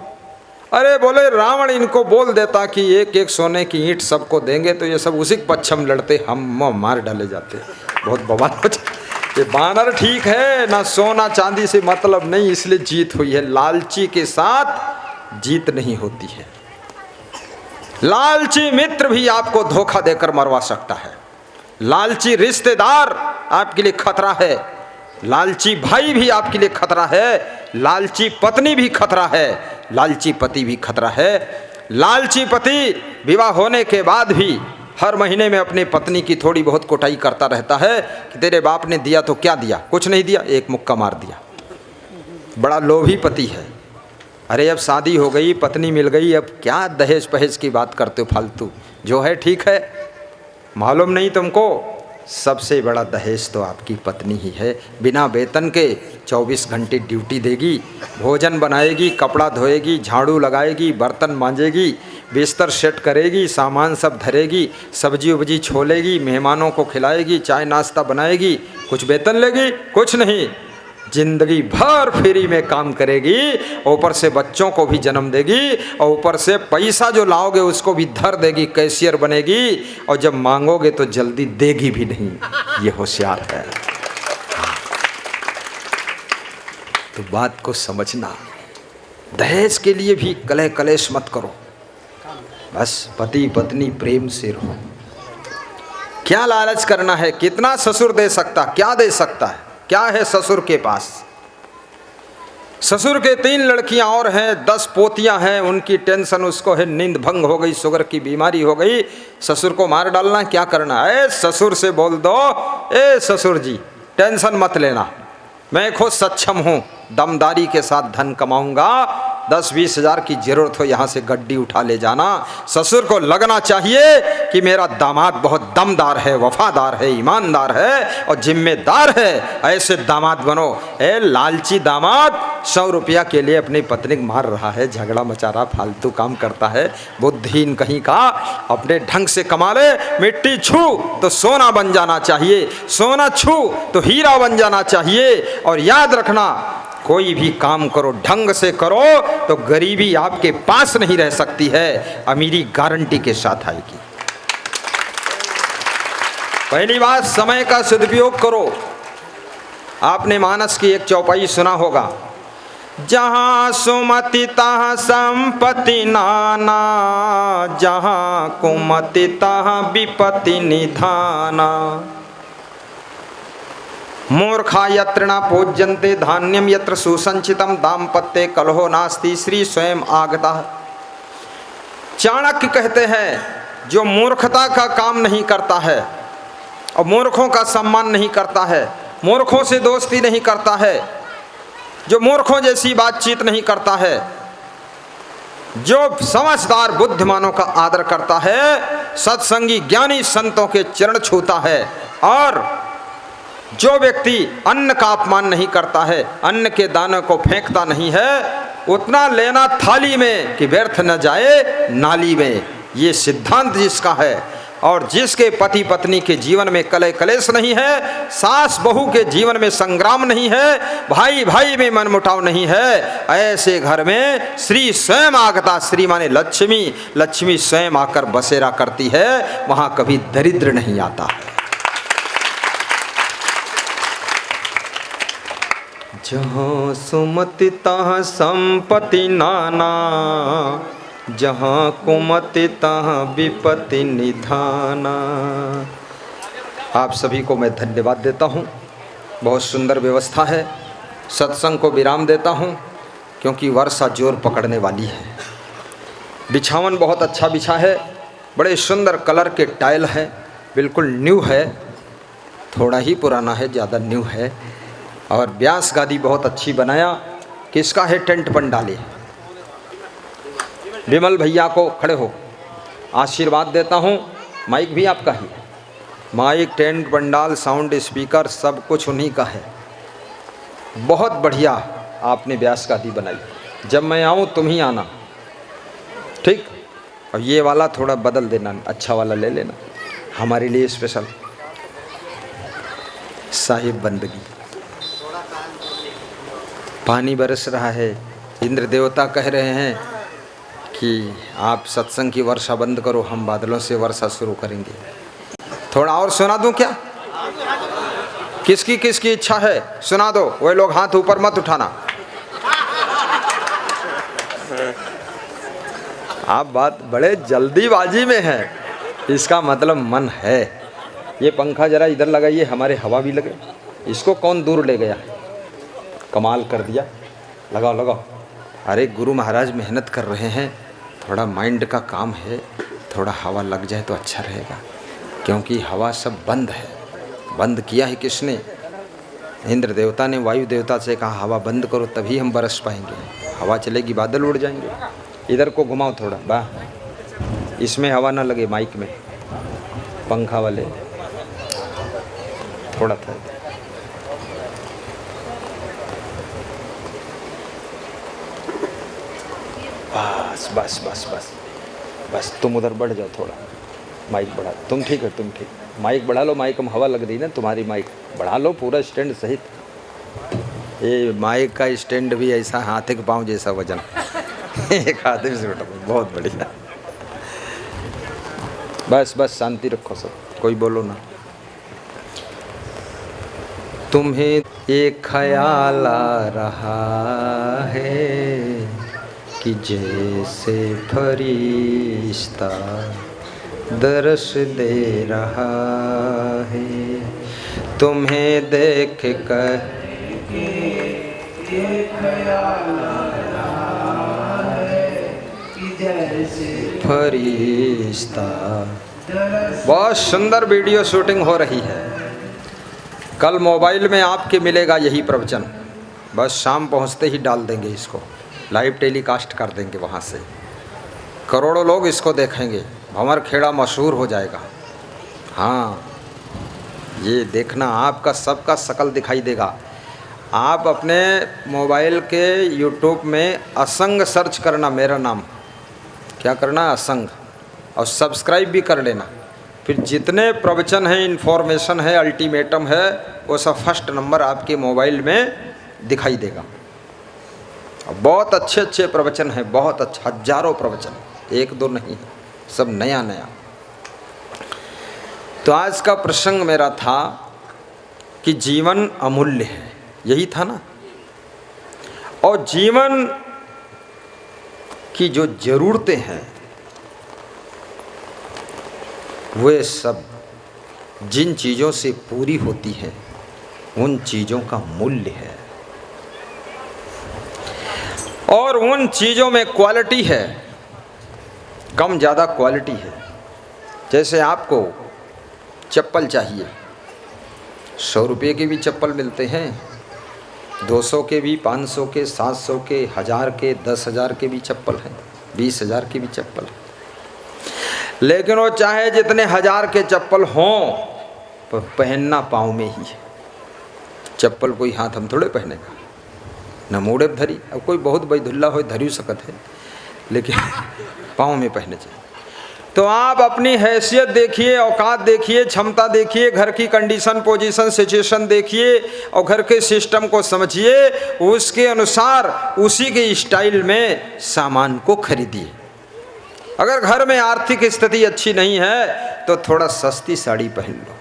अरे बोले रावण इनको बोल देता कि 1-1 सोने की ईंट सबको देंगे तो ये सब उसी के पक्षम लड़ते, हम मार डाले जाते, बहुत बवाल हो जाते। ये वानर ठीक है ना, सोना चांदी से मतलब नहीं, इसलिए जीत हुई है। लालची के साथ जीत नहीं होती है। लालची मित्र भी आपको धोखा देकर मरवा सकता है, लालची रिश्तेदार आपके लिए खतरा है, लालची भाई भी आपके लिए खतरा है, लालची पत्नी भी खतरा है, लालची पति भी खतरा है। लालची पति विवाह होने के बाद भी हर महीने में अपनी पत्नी की थोड़ी बहुत कोटाई करता रहता है कि तेरे बाप ने दिया तो क्या दिया, कुछ नहीं दिया, एक मुक्का मार दिया। बड़ा लोभी पति है। अरे अब शादी हो गई, पत्नी मिल गई, अब क्या दहेज पहेज की बात करते हो फालतू, जो है ठीक है। मालूम नहीं तुमको, सबसे बड़ा दहेज तो आपकी पत्नी ही है। बिना वेतन के 24 घंटे ड्यूटी देगी, भोजन बनाएगी, कपड़ा धोएगी, झाड़ू लगाएगी, बर्तन मांजेगी, बिस्तर सेट करेगी, सामान सब धरेगी, सब्जी उब्जी छोलेगी, मेहमानों को खिलाएगी, चाय नाश्ता बनाएगी। कुछ वेतन लेगी? कुछ नहीं। जिंदगी भर फ्री में काम करेगी, ऊपर से बच्चों को भी जन्म देगी और ऊपर से पैसा जो लाओगे उसको भी धर देगी, कैशियर बनेगी, और जब मांगोगे तो जल्दी देगी भी नहीं। ये होशियार है। तो बात को समझना, दहेज के लिए भी कलह कलेश मत करो, बस पति पत्नी प्रेम से रहो। क्या लालच करना है? कितना ससुर दे सकता, क्या दे सकता है, क्या है ससुर के पास? ससुर के 3 लड़कियां और हैं, 10 पोतियां हैं, उनकी टेंशन उसको है, नींद भंग हो गई, शुगर की बीमारी हो गई, ससुर को मार डालना, क्या करना है? ससुर से बोल दो, ए ससुर जी टेंशन मत लेना, मैं खुद सक्षम हूँ, दमदारी के साथ धन कमाऊंगा, 10-20 हज़ार की जरूरत हो यहाँ से गड्डी उठा ले जाना। ससुर को लगना चाहिए कि मेरा दामाद बहुत दमदार है, वफादार है, ईमानदार है और जिम्मेदार है। ऐसे दामाद बनो। ए लालची दामाद 100 रुपया के लिए अपनी पत्नी को मार रहा है, झगड़ा मचा रहा, फालतू काम करता है, बुद्धिहीन कहीं का। अपने ढंग से कमा ले। मिट्टी छू तो सोना बन जाना चाहिए, सोना छू तो हीरा बन जाना चाहिए। और याद रखना, कोई भी काम करो ढंग से करो तो गरीबी आपके पास नहीं रह सकती है, अमीरी गारंटी के साथ आएगी। पहली बात, समय का सदुपयोग करो। आपने मानस की एक चौपाई सुना होगा, जहाँ सुमति तहाँ संपत्ति नाना, जहाँ कुमति तहाँ विपत्ति निधाना। मूर्खा यत्र न पूज्यन्ते धान्यम यत्र सुसंचितम दाम्पत्ये कलहो नास्ति श्री स्वयं आगता। चाणक्य कहते हैं, जो मूर्खता का काम नहीं करता है और मूर्खों का सम्मान नहीं करता है, मूर्खों से दोस्ती नहीं करता है, जो मूर्खों जैसी बातचीत नहीं करता है, जो समझदार बुद्धिमानों का आदर करता है, सत्संगी ज्ञानी संतों के चरण छूता है, और जो व्यक्ति अन्न का अपमान नहीं करता है, अन्न के दाने को फेंकता नहीं है, उतना लेना थाली में कि व्यर्थ न जाए नाली में। ये सिद्धांत जिसका है, और जिसके पति पत्नी के जीवन में कलह कलेश नहीं है, सास बहू के जीवन में संग्राम नहीं है, भाई भाई में मनमुटाव नहीं है, ऐसे घर में श्री स्वयं आगता। श्री माने लक्ष्मी, लक्ष्मी स्वयं आकर बसेरा करती है, वहाँ कभी दरिद्र नहीं आता। जहाँ सुमति तहाँ संपत्ति नाना, जहाँ कुमति तहाँ विपत्ति निधाना। आप सभी को मैं धन्यवाद देता हूँ। बहुत सुंदर व्यवस्था है। सत्संग को विराम देता हूँ क्योंकि वर्षा जोर पकड़ने वाली है। बिछावन बहुत अच्छा बिछा है, बड़े सुंदर कलर के टाइल है, बिल्कुल न्यू है, थोड़ा ही पुराना है, ज़्यादा न्यू है। और व्यास गादी बहुत अच्छी बनाया। किसका है टेंट पंडाली? विमल भैया को, खड़े हो, आशीर्वाद देता हूँ। माइक भी आपका ही है। Mic, tent pandal, sound speaker सब कुछ उन्हीं का है। बहुत बढ़िया आपने व्यास गादी बनाई। जब मैं आऊँ तुम ही आना, ठीक? और ये वाला थोड़ा बदल देना, अच्छा वाला ले लेना हमारे लिए स्पेशल। साहिब बंदगी, पानी बरस रहा है। इंद्र देवता कह रहे हैं कि आप सत्संग की वर्षा बंद करो, हम बादलों से वर्षा शुरू करेंगे। थोड़ा और सुना दूं क्या? किसकी किसकी इच्छा है सुना दो। वही लोग हाथ ऊपर मत उठाना। आप बात बड़े जल्दीबाजी में हैं, इसका मतलब मन है। ये पंखा जरा इधर लगाइए, हमारे हवा भी लगे। इसको कौन दूर ले गया? कमाल कर दिया। लगाओ लगाओ। अरे गुरु महाराज मेहनत कर रहे हैं, थोड़ा माइंड का काम है, थोड़ा हवा लग जाए तो अच्छा रहेगा, क्योंकि हवा सब बंद है। बंद किया है किसने? इंद्र देवता ने वायु देवता से कहा हवा बंद करो, तभी हम बरस पाएंगे। हवा चलेगी बादल उड़ जाएंगे। इधर को घुमाओ थोड़ा, वाह, इसमें हवा ना लगे, माइक में, पंखा वाले थोड़ा था। बस बस बस बस बस, तुम उधर बढ़ जाओ थोड़ा, माइक बढ़ा। तुम ठीक है, तुम ठीक, माइक बढ़ा लो। माइक में हवा लग रही ना, तुम्हारी माइक बढ़ा लो पूरा स्टैंड सहित। ये माइक का स्टैंड भी ऐसा हाथे के पाँव जैसा वजन एक हाथे से उठा, बहुत बढ़िया। बस बस शांति रखो सब, कोई बोलो ना। तुम्हें एक ख्याल आ रहा है कि जैसे फरिश्ता दर्श दे रहा है, तुम्हें देख कर फरिश्ता। बहुत सुंदर वीडियो शूटिंग हो रही है, कल मोबाइल में आपके मिलेगा यही प्रवचन। बस शाम पहुंचते ही डाल देंगे इसको, लाइव टेलीकास्ट कर देंगे, वहाँ से करोड़ों लोग इसको देखेंगे, भंवर खेड़ा मशहूर हो जाएगा। हाँ, ये देखना, आपका सबका शकल दिखाई देगा। आप अपने मोबाइल के यूट्यूब में असंग सर्च करना, मेरा नाम क्या करना, असंग, और सब्सक्राइब भी कर लेना। फिर जितने प्रवचन हैं, इन्फॉर्मेशन है, अल्टीमेटम है, वो सब फर्स्ट नंबर आपके मोबाइल में दिखाई देगा। बहुत अच्छे अच्छे प्रवचन हैं, बहुत अच्छा, हजारों प्रवचन, एक दो नहीं है, सब नया नया। तो आज का प्रसंग मेरा था कि जीवन अमूल्य है, यही था ना। और जीवन की जो जरूरतें हैं वे सब जिन चीज़ों से पूरी होती हैं उन चीज़ों का मूल्य है, और उन चीज़ों में क्वालिटी है, कम ज़्यादा क्वालिटी है। जैसे आपको चप्पल चाहिए, 100 रुपये के भी चप्पल मिलते हैं, 200 के भी, 500 के, 700 के, 1000 के, 10,000 के भी चप्पल हैं, 20,000 के भी चप्पल हैं। लेकिन वो चाहे जितने 1000 के चप्पल हों, पर पहनना पाँव में ही है। चप्पल कोई हाथ हम थोड़े पहनेगा, न मोड़े धरी। अब कोई बहुत बैधुल्ला हो धरी सकत है, लेकिन पाँव में पहने चाहिए। तो आप अपनी हैसियत देखिए, औकात देखिए, क्षमता देखिए, घर की कंडीशन, पोजीशन, सिचुएशन देखिए, और घर के सिस्टम को समझिए, उसके अनुसार उसी के स्टाइल में सामान को खरीदिए। अगर घर में आर्थिक स्थिति अच्छी नहीं है तो थोड़ा सस्ती साड़ी पहन लो,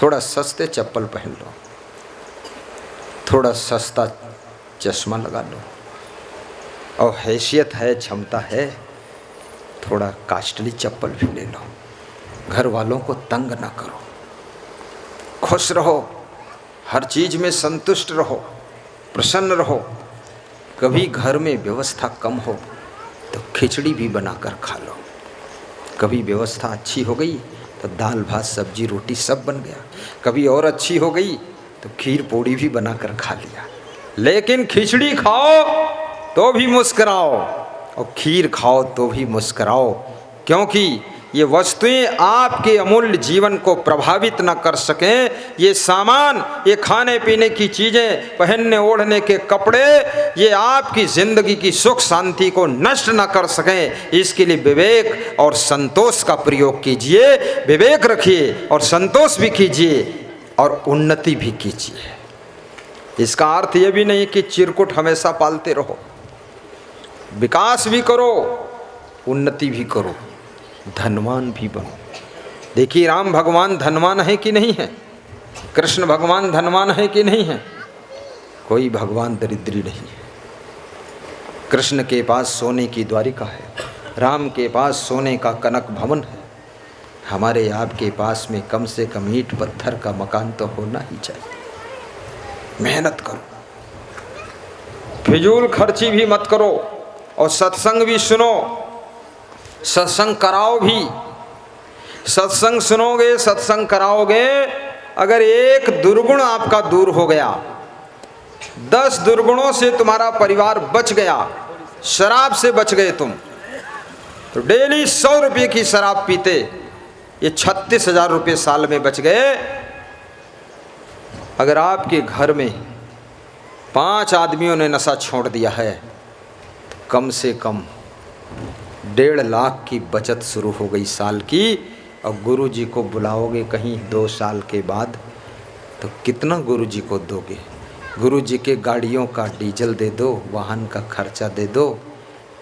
थोड़ा सस्ते चप्पल पहन लो, थोड़ा सस्ता चश्मा लगा लो, और हैसियत है, क्षमता है, थोड़ा कास्टली चप्पल भी ले लो। घर वालों को तंग ना करो, खुश रहो, हर चीज़ में संतुष्ट रहो, प्रसन्न रहो। कभी घर में व्यवस्था कम हो तो खिचड़ी भी बनाकर खा लो। कभी व्यवस्था अच्छी हो गई तो दाल भात सब्जी रोटी सब बन गया। कभी और अच्छी हो गई तो खीर पूड़ी भी बनाकर खा लिया। लेकिन खिचड़ी खाओ तो भी मुस्कुराओ, और खीर खाओ तो भी मुस्कुराओ, क्योंकि ये वस्तुएं आपके अमूल्य जीवन को प्रभावित न कर सकें। ये सामान, ये खाने पीने की चीज़ें, पहनने ओढ़ने के कपड़े, ये आपकी ज़िंदगी की सुख शांति को नष्ट न कर सकें। इसके लिए विवेक और संतोष का प्रयोग कीजिए। विवेक रखिए और संतोष भी कीजिए और उन्नति भी कीजिए। इसका अर्थ ये भी नहीं कि चिरकुट हमेशा पालते रहो। विकास भी करो, उन्नति भी करो, धनवान भी बनो। देखिए, राम भगवान धनवान है कि नहीं है? कृष्ण भगवान धनवान है कि नहीं है? कोई भगवान दरिद्री नहीं है। कृष्ण के पास सोने की द्वारिका है, राम के पास सोने का कनक भवन है, हमारे आपके पास में कम से कम ईंट पत्थर का मकान तो होना ही चाहिए। मेहनत करो, फिजूल खर्ची भी मत करो, और सत्संग भी सुनो, सत्संग कराओ भी। सत्संग सुनोगे, सत्संग कराओगे, अगर एक दुर्गुण आपका दूर हो गया, 10 दुर्गुणों से तुम्हारा परिवार बच गया, शराब से बच गए तुम, तो डेली 100 रुपये की शराब पीते, ये 36,000 रुपये साल में बच गए। अगर आपके घर में 5 आदमियों ने नशा छोड़ दिया है, तो कम से कम 1.5 लाख की बचत शुरू हो गई साल की। और गुरु जी को बुलाओगे कहीं 2 साल के बाद, तो कितना गुरु जी को दोगे? गुरु जी के गाड़ियों का डीजल दे दो, वाहन का खर्चा दे दो,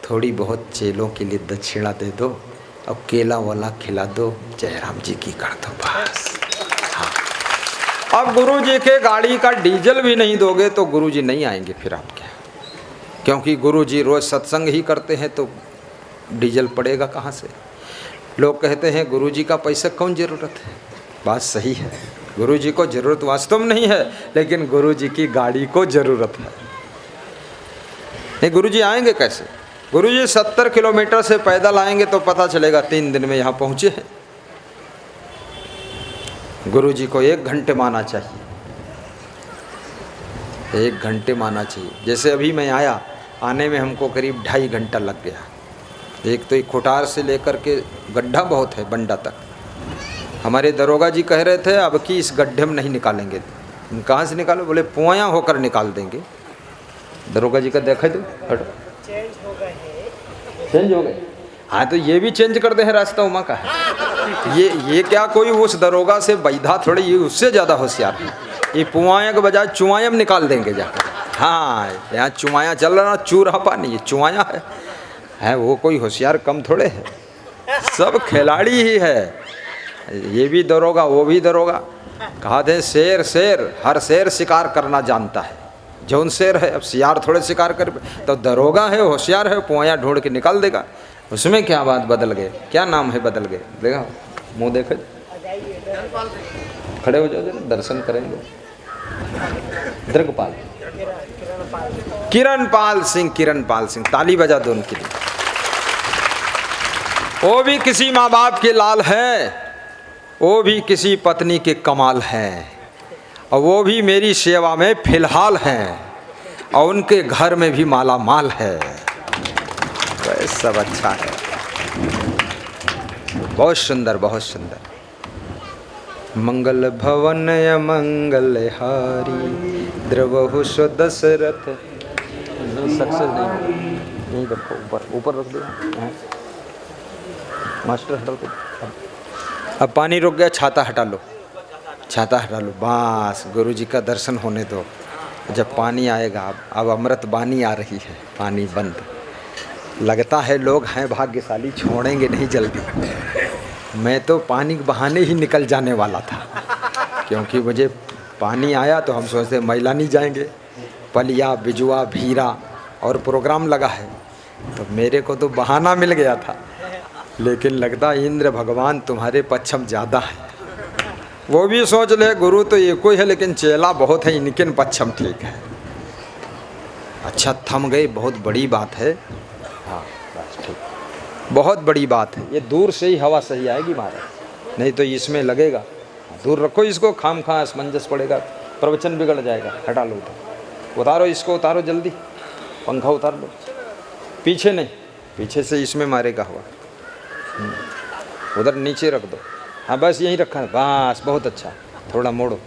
थोड़ी बहुत चेलों के लिए दक्षिणा दे दो, और केला वाला खिला दो, जयराम जी की कर दो बस। हाँ। अब गुरु जी के गाड़ी का डीजल भी नहीं दोगे तो गुरु जी नहीं आएंगे फिर आपके, क्योंकि गुरु जी रोज़ सत्संग ही करते हैं, तो डीजल पड़ेगा कहाँ से? लोग कहते हैं गुरु जी का पैसा कौन ज़रूरत है। बात सही है, गुरु जी को ज़रूरत वास्तव में नहीं है, लेकिन गुरु जी की गाड़ी को ज़रूरत है। नहीं, गुरु जी आएंगे कैसे? गुरु जी 70 किलोमीटर से पैदल आएंगे तो पता चलेगा 3 दिन में यहाँ पहुँचे हैं। गुरु जी को 1 घंटे माना चाहिए, 1 घंटे माना चाहिए। जैसे अभी मैं आया, आने में हमको करीब 2.5 घंटा लग गया। एक तो एक खुटार से लेकर के गड्ढा बहुत है बंडा तक, हमारे दरोगा जी कह रहे थे अब कि इस गड्ढे में नहीं निकालेंगे। कहाँ से निकालो? बोले पुआया होकर निकाल देंगे। दरोगा जी का देखा तो हटो, चेंज हो गए। हाँ तो ये भी चेंज कर दे है, रास्ता उमा का है। ये क्या कोई उस दरोगा से बैधा थोड़ी, ये उससे ज़्यादा होशियार है। ये पुआया के बजाय चुआया में निकाल देंगे जाकर। हाँ, यहाँ चुआया चल रहा, चूरहा पानी, ये चुआया है वो कोई होशियार कम थोड़े है, सब खिलाड़ी ही है। ये भी दरोगा, वो भी दरोगा। कहा थे शेर शेर, हर शेर शिकार करना जानता है। जौन शेर है, अब सियार थोड़े शिकार कर, तो दरोगा है, होशियार है, पुआया ढूंढ के निकाल देगा। उसमें क्या बात बदल गए? क्या नाम है बदल गए? देखा मुँह देखे, खड़े हो जाओ जरा, दर्शन करेंगे। दृगपाल, किरणपाल सिंह, किरणपाल सिंह, ताली बजा दो उनके लिए। वो भी किसी माँ बाप के लाल है, वो भी किसी पत्नी के कमाल है, और वो भी मेरी सेवा में फिलहाल हैं, और उनके घर में भी माला माल है। तो सब अच्छा है, बहुत सुंदर, बहुत सुंदर। मंगल भवन मंगल हारी, द्रवहु सो दशरथ। सक्सेस नहीं रखो, ऊपर ऊपर रख दो। मास्टर हटा दो। अब पानी रुक गया, छाता हटा लो, छाता हटा लो, बस गुरु जी का दर्शन होने दो। जब पानी आएगा, अब अमृत बानी आ रही है, पानी बंद। लगता है लोग हैं भाग्यशाली, छोड़ेंगे नहीं जल्दी। मैं तो पानी के बहाने ही निकल जाने वाला था, क्योंकि मुझे पानी आया तो हम सोचते मैला नहीं जाएंगे। पलिया, बिजुआ, भीरा और प्रोग्राम लगा है, तो मेरे को तो बहाना मिल गया था। लेकिन लगता इंद्र भगवान तुम्हारे पक्षम ज़्यादा है। वो भी सोच ले गुरु तो एक ही है, लेकिन चेला बहुत है, इनके पक्षम ठीक है। अच्छा थम गए, बहुत बड़ी बात है। हाँ बस ठीक, बहुत बड़ी बात है। ये दूर से ही हवा सही आएगी महाराज, नहीं तो इसमें लगेगा। दूर रखो इसको, खाम खा असमंजस पड़ेगा, प्रवचन बिगड़ जाएगा। हटा लो, उतारो इसको, उतारो जल्दी, पंखा उतार लो। पीछे नहीं, पीछे से इसमें मारेगा हवा, उधर नीचे रख दो। हाँ बस यहीं रखा है, बस बहुत अच्छा। थोड़ा मोड़ो।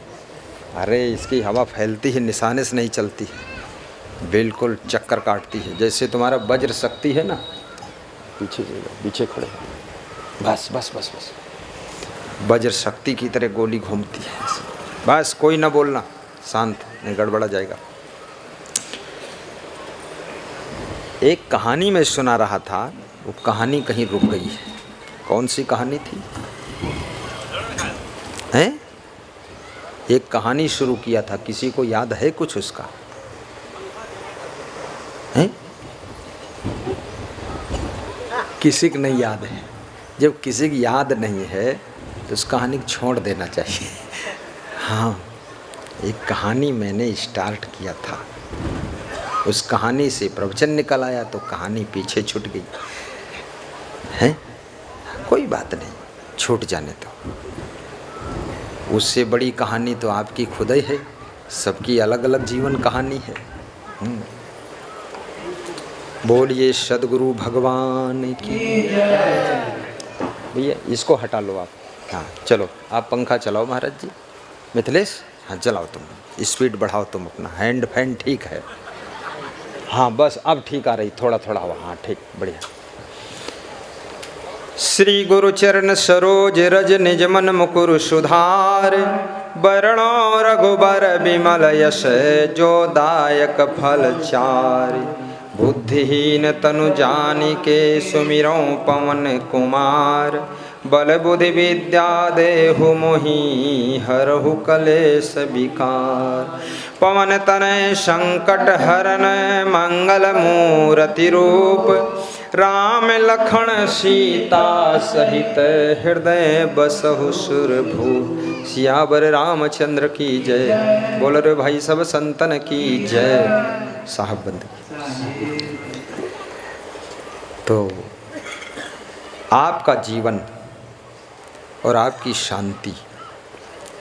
अरे इसकी हवा फैलती है, निशाने से नहीं चलती है, बिल्कुल चक्कर काटती है। जैसे तुम्हारा वज्र शक्ति है ना, पीछे पीछे खड़े, बस बस बस बस, वज्र शक्ति की तरह गोली घूमती है। बस कोई ना बोलना, शांत, नहीं गड़बड़ा जाएगा। एक कहानी में सुना रहा था, वो कहानी कहीं रुक गई है। कौन सी कहानी थी? हैं? एक कहानी शुरू किया था, किसी को याद है कुछ उसका? हैं? किसी को नहीं याद है। जब किसी की याद नहीं है तो उस कहानी को छोड़ देना चाहिए। हाँ, एक कहानी मैंने स्टार्ट किया था, उस कहानी से प्रवचन निकल आया तो कहानी पीछे छूट गई है। कोई बात नहीं, छूट जाने दो। उससे बड़ी कहानी तो आपकी खुद ही है। सबकी अलग अलग जीवन कहानी है। बोलिए सद्गुरु भगवान की। भैया इसको हटा लो आप। हाँ चलो, आप पंखा चलाओ महाराज जी। मिथिलेश, हाँ चलाओ तुम, स्पीड बढ़ाओ तुम अपना। हैंड फैन ठीक है? हाँ बस अब ठीक आ रही, थोड़ा थोड़ा हवा। हाँ ठीक, बढ़िया। श्री गुरु चरण सरोज रज निज मन मुकुर सुधार, वरणो रघुबर विमल यश जो दायक फल चारि। बुद्धिहीन तनु जानिके सुमिरौ पवन कुमार, बल बुद्धि विद्या देहु मोहि हरहु कलेश विकार। पवन तनय संकट हरन मंगल मूर्ति रूप, राम लखन सीता सहित हृदय बसहु सुरभूप। सियावर रामचंद्र की जय, बोल रे भाई सब संतन की जय। साहब बंद। तो आपका जीवन और आपकी शांति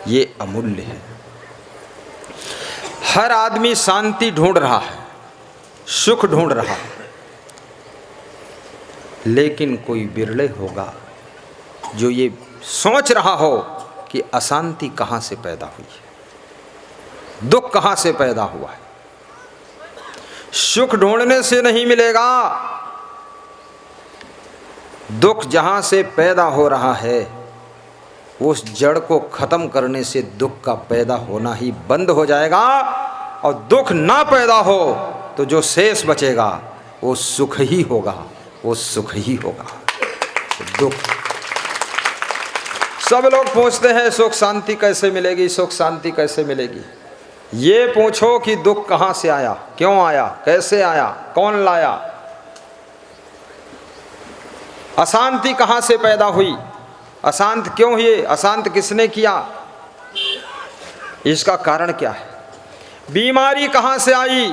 ये अमूल्य है। हर आदमी शांति ढूंढ रहा है, सुख ढूंढ रहा है, लेकिन कोई बिरले होगा जो ये सोच रहा हो कि अशांति कहाँ से पैदा हुई है, दुख कहाँ से पैदा हुआ है। सुख ढूंढने से नहीं मिलेगा, दुख जहाँ से पैदा हो रहा है उस जड़ को खत्म करने से दुख का पैदा होना ही बंद हो जाएगा। और दुख ना पैदा हो तो जो शेष बचेगा वो सुख ही होगा, वो सुख ही होगा। दुख, सब लोग पूछते हैं सुख शांति कैसे मिलेगी, सुख शांति कैसे मिलेगी। ये पूछो कि दुख कहाँ से आया, क्यों आया, कैसे आया, कौन लाया। अशांति कहाँ से पैदा हुई, अशांत क्यों हुई, अशांत किसने किया, इसका कारण क्या है। बीमारी कहाँ से आई,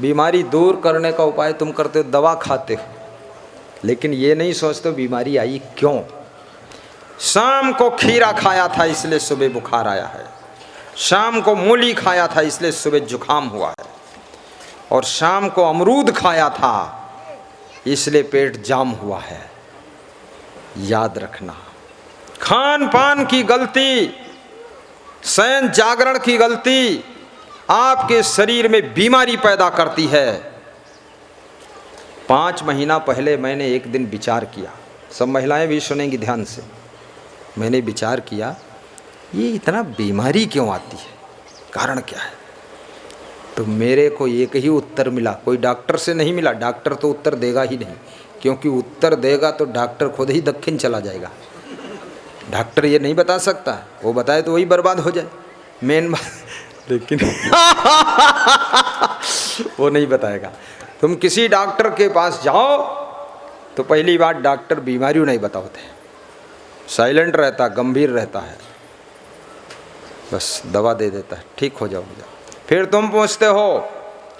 बीमारी दूर करने का उपाय तुम करते हो, दवा खाते हो, लेकिन ये नहीं सोचते बीमारी आई क्यों। शाम को खीरा खाया था इसलिए सुबह बुखार आया है, शाम को मूली खाया था इसलिए सुबह जुकाम हुआ है, और शाम को अमरूद खाया था इसलिए पेट जाम हुआ है। याद रखना, खान पान की गलती, शयन जागरण की गलती आपके शरीर में बीमारी पैदा करती है। 5 महीना पहले मैंने एक दिन विचार किया, सब महिलाएं भी सुनेंगी ध्यान से। मैंने विचार किया ये इतना बीमारी क्यों आती है, कारण क्या है। तो मेरे को एक ही उत्तर मिला, कोई डॉक्टर से नहीं मिला। डॉक्टर तो उत्तर देगा ही नहीं, क्योंकि उत्तर देगा तो डॉक्टर खुद ही दक्षिण चला जाएगा। डॉक्टर ये नहीं बता सकता, वो बताए तो वही बर्बाद हो जाए मेन बात। लेकिन वो नहीं बताएगा। तुम किसी डॉक्टर के पास जाओ तो पहली बात डॉक्टर बीमारियों नहीं बताते, साइलेंट रहता, गंभीर रहता है, बस दवा दे देता है, ठीक हो जाओगे। फिर तुम पूछते हो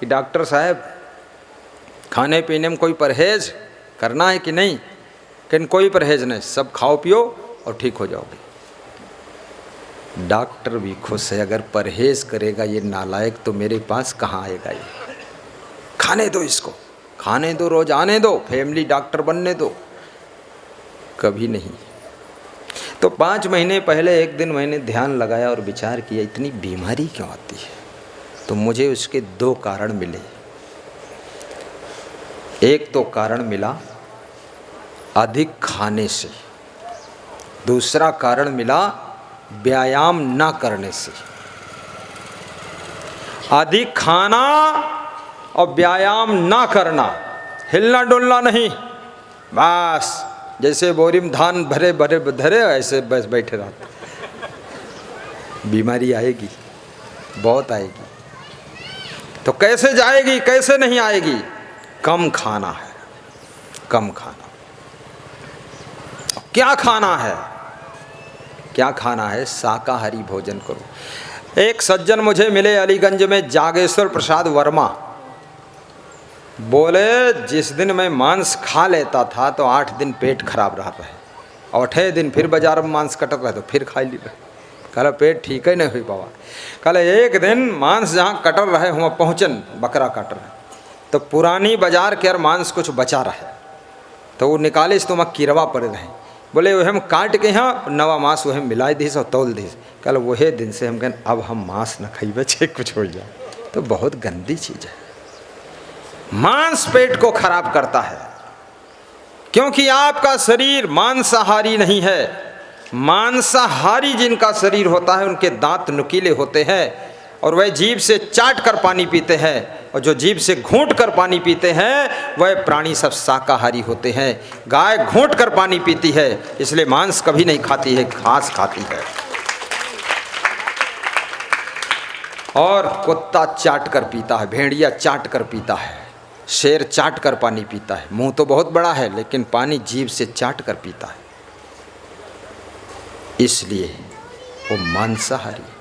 कि डॉक्टर साहब खाने पीने में कोई परहेज करना है कि नहीं, लेकिन कोई परहेज नहीं, सब खाओ पियो और ठीक हो जाओगे। डॉक्टर भी खुश है, अगर परहेज करेगा ये नालायक तो मेरे पास कहाँ आएगा। ये खाने दो, इसको खाने दो, रोज आने दो, फैमिली डॉक्टर बनने दो, कभी नहीं। तो 5 महीने पहले एक दिन मैंने ध्यान लगाया और विचार किया इतनी बीमारी क्यों आती है। तो मुझे उसके 2 कारण मिले। एक तो कारण मिला अधिक खाने से, दूसरा कारण मिला व्यायाम ना करने से। अधिक खाना और व्यायाम ना करना, हिलना डुलना नहीं, बस जैसे बोरी में धान भरे भरे धरे ऐसे बस बैठे रहते। बीमारी आएगी, बहुत आएगी। तो कैसे जाएगी, कैसे नहीं आएगी। कम खाना है, कम खाना। क्या खाना है, क्या खाना है, शाकाहारी भोजन करो। एक सज्जन मुझे मिले अलीगंज में, जागेश्वर प्रसाद वर्मा, बोले जिस दिन मैं मांस खा लेता था तो 8 दिन पेट खराब रहा है, और 8 दिन फिर बाजार में मांस कटक रहे तो फिर खा ली रहे। कल पेट ठीक ही नहीं हुई बाबा। कल एक दिन मांस जहाँ कटर रहे वहाँ पहुँचन, बकरा काट रहे तो पुरानी बाजार के यार मांस कुछ बचा रहे, तो वो निकाले तो वहाँ किरवा पड़े रहे। बोले वह हम काट के यहाँ नवा मांस वह मिलाई दीस और तौल दीस। कल वही दिन से हम कहें अब हम मांस न खाइबे, छे कुछ हो जाए। तो बहुत गंदी चीज़ है, मांस पेट को खराब करता है, क्योंकि आपका शरीर मांसाहारी नहीं है। मांसाहारी जिनका शरीर होता है उनके दांत नुकीले होते हैं और वह जीभ से चाट कर पानी पीते हैं, और जो जीभ से घूंट कर पानी पीते हैं वह प्राणी सब शाकाहारी होते हैं। गाय घूंट कर पानी पीती है, इसलिए मांस कभी नहीं खाती है, घास खाती है। और कुत्ता चाट कर पीता है, भेड़िया चाट कर पीता है, शेर चाट कर पानी पीता है। मुंह तो बहुत बड़ा है लेकिन पानी जीभ से चाट कर पीता है, इसलिए वो मांसाहारी।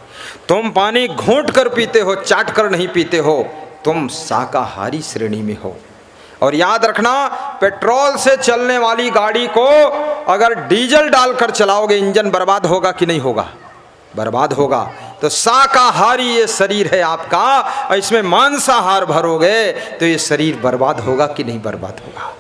तुम पानी घूंट कर पीते हो, चाट कर नहीं पीते हो, तुम शाकाहारी श्रेणी में हो। और याद रखना, पेट्रोल से चलने वाली गाड़ी को अगर डीजल डालकर चलाओगे इंजन बर्बाद होगा कि नहीं होगा? बर्बाद होगा। तो शाकाहारी ये शरीर है आपका, और इसमें मांसाहार भरोगे तो ये शरीर बर्बाद होगा कि नहीं बर्बाद होगा?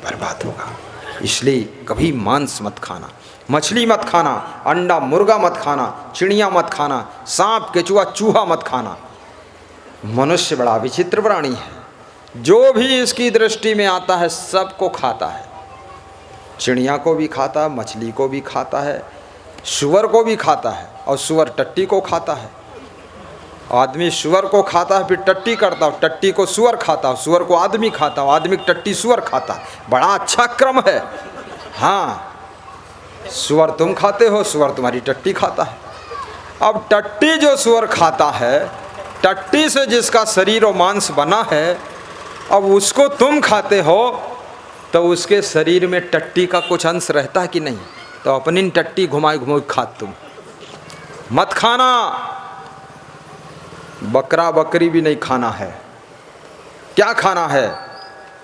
बर्बाद होगा। इसलिए कभी मांस मत खाना, मछली मत खाना, अंडा मुर्गा मत खाना, चिड़िया मत खाना, सांप केचुआ चूहा मत खाना। मनुष्य बड़ा विचित्र प्राणी है, जो भी इसकी दृष्टि में आता है सबको खाता है। चिड़िया को भी खाता है, मछली को भी खाता है, सुअर को भी खाता है, और सुअर टट्टी को खाता है। आदमी सुअर को खाता है फिर टट्टी करता है, टट्टी को सुअर खाता है, सुअर को आदमी खाता है, आदमी टट्टी सुअर खाता है। बड़ा अच्छा क्रम है। हाँ, सुअर तुम खाते हो, सुअर तुम्हारी टट्टी खाता है। अब टट्टी जो सुअर खाता है, टट्टी से जिसका शरीर और मांस बना है, अब उसको तुम खाते हो तो उसके शरीर में टट्टी का कुछ अंश रहता है कि नहीं? तो अपनी टट्टी घुमाई घुमाई खा तुम मत खाना। बकरा बकरी भी नहीं खाना है। क्या खाना है?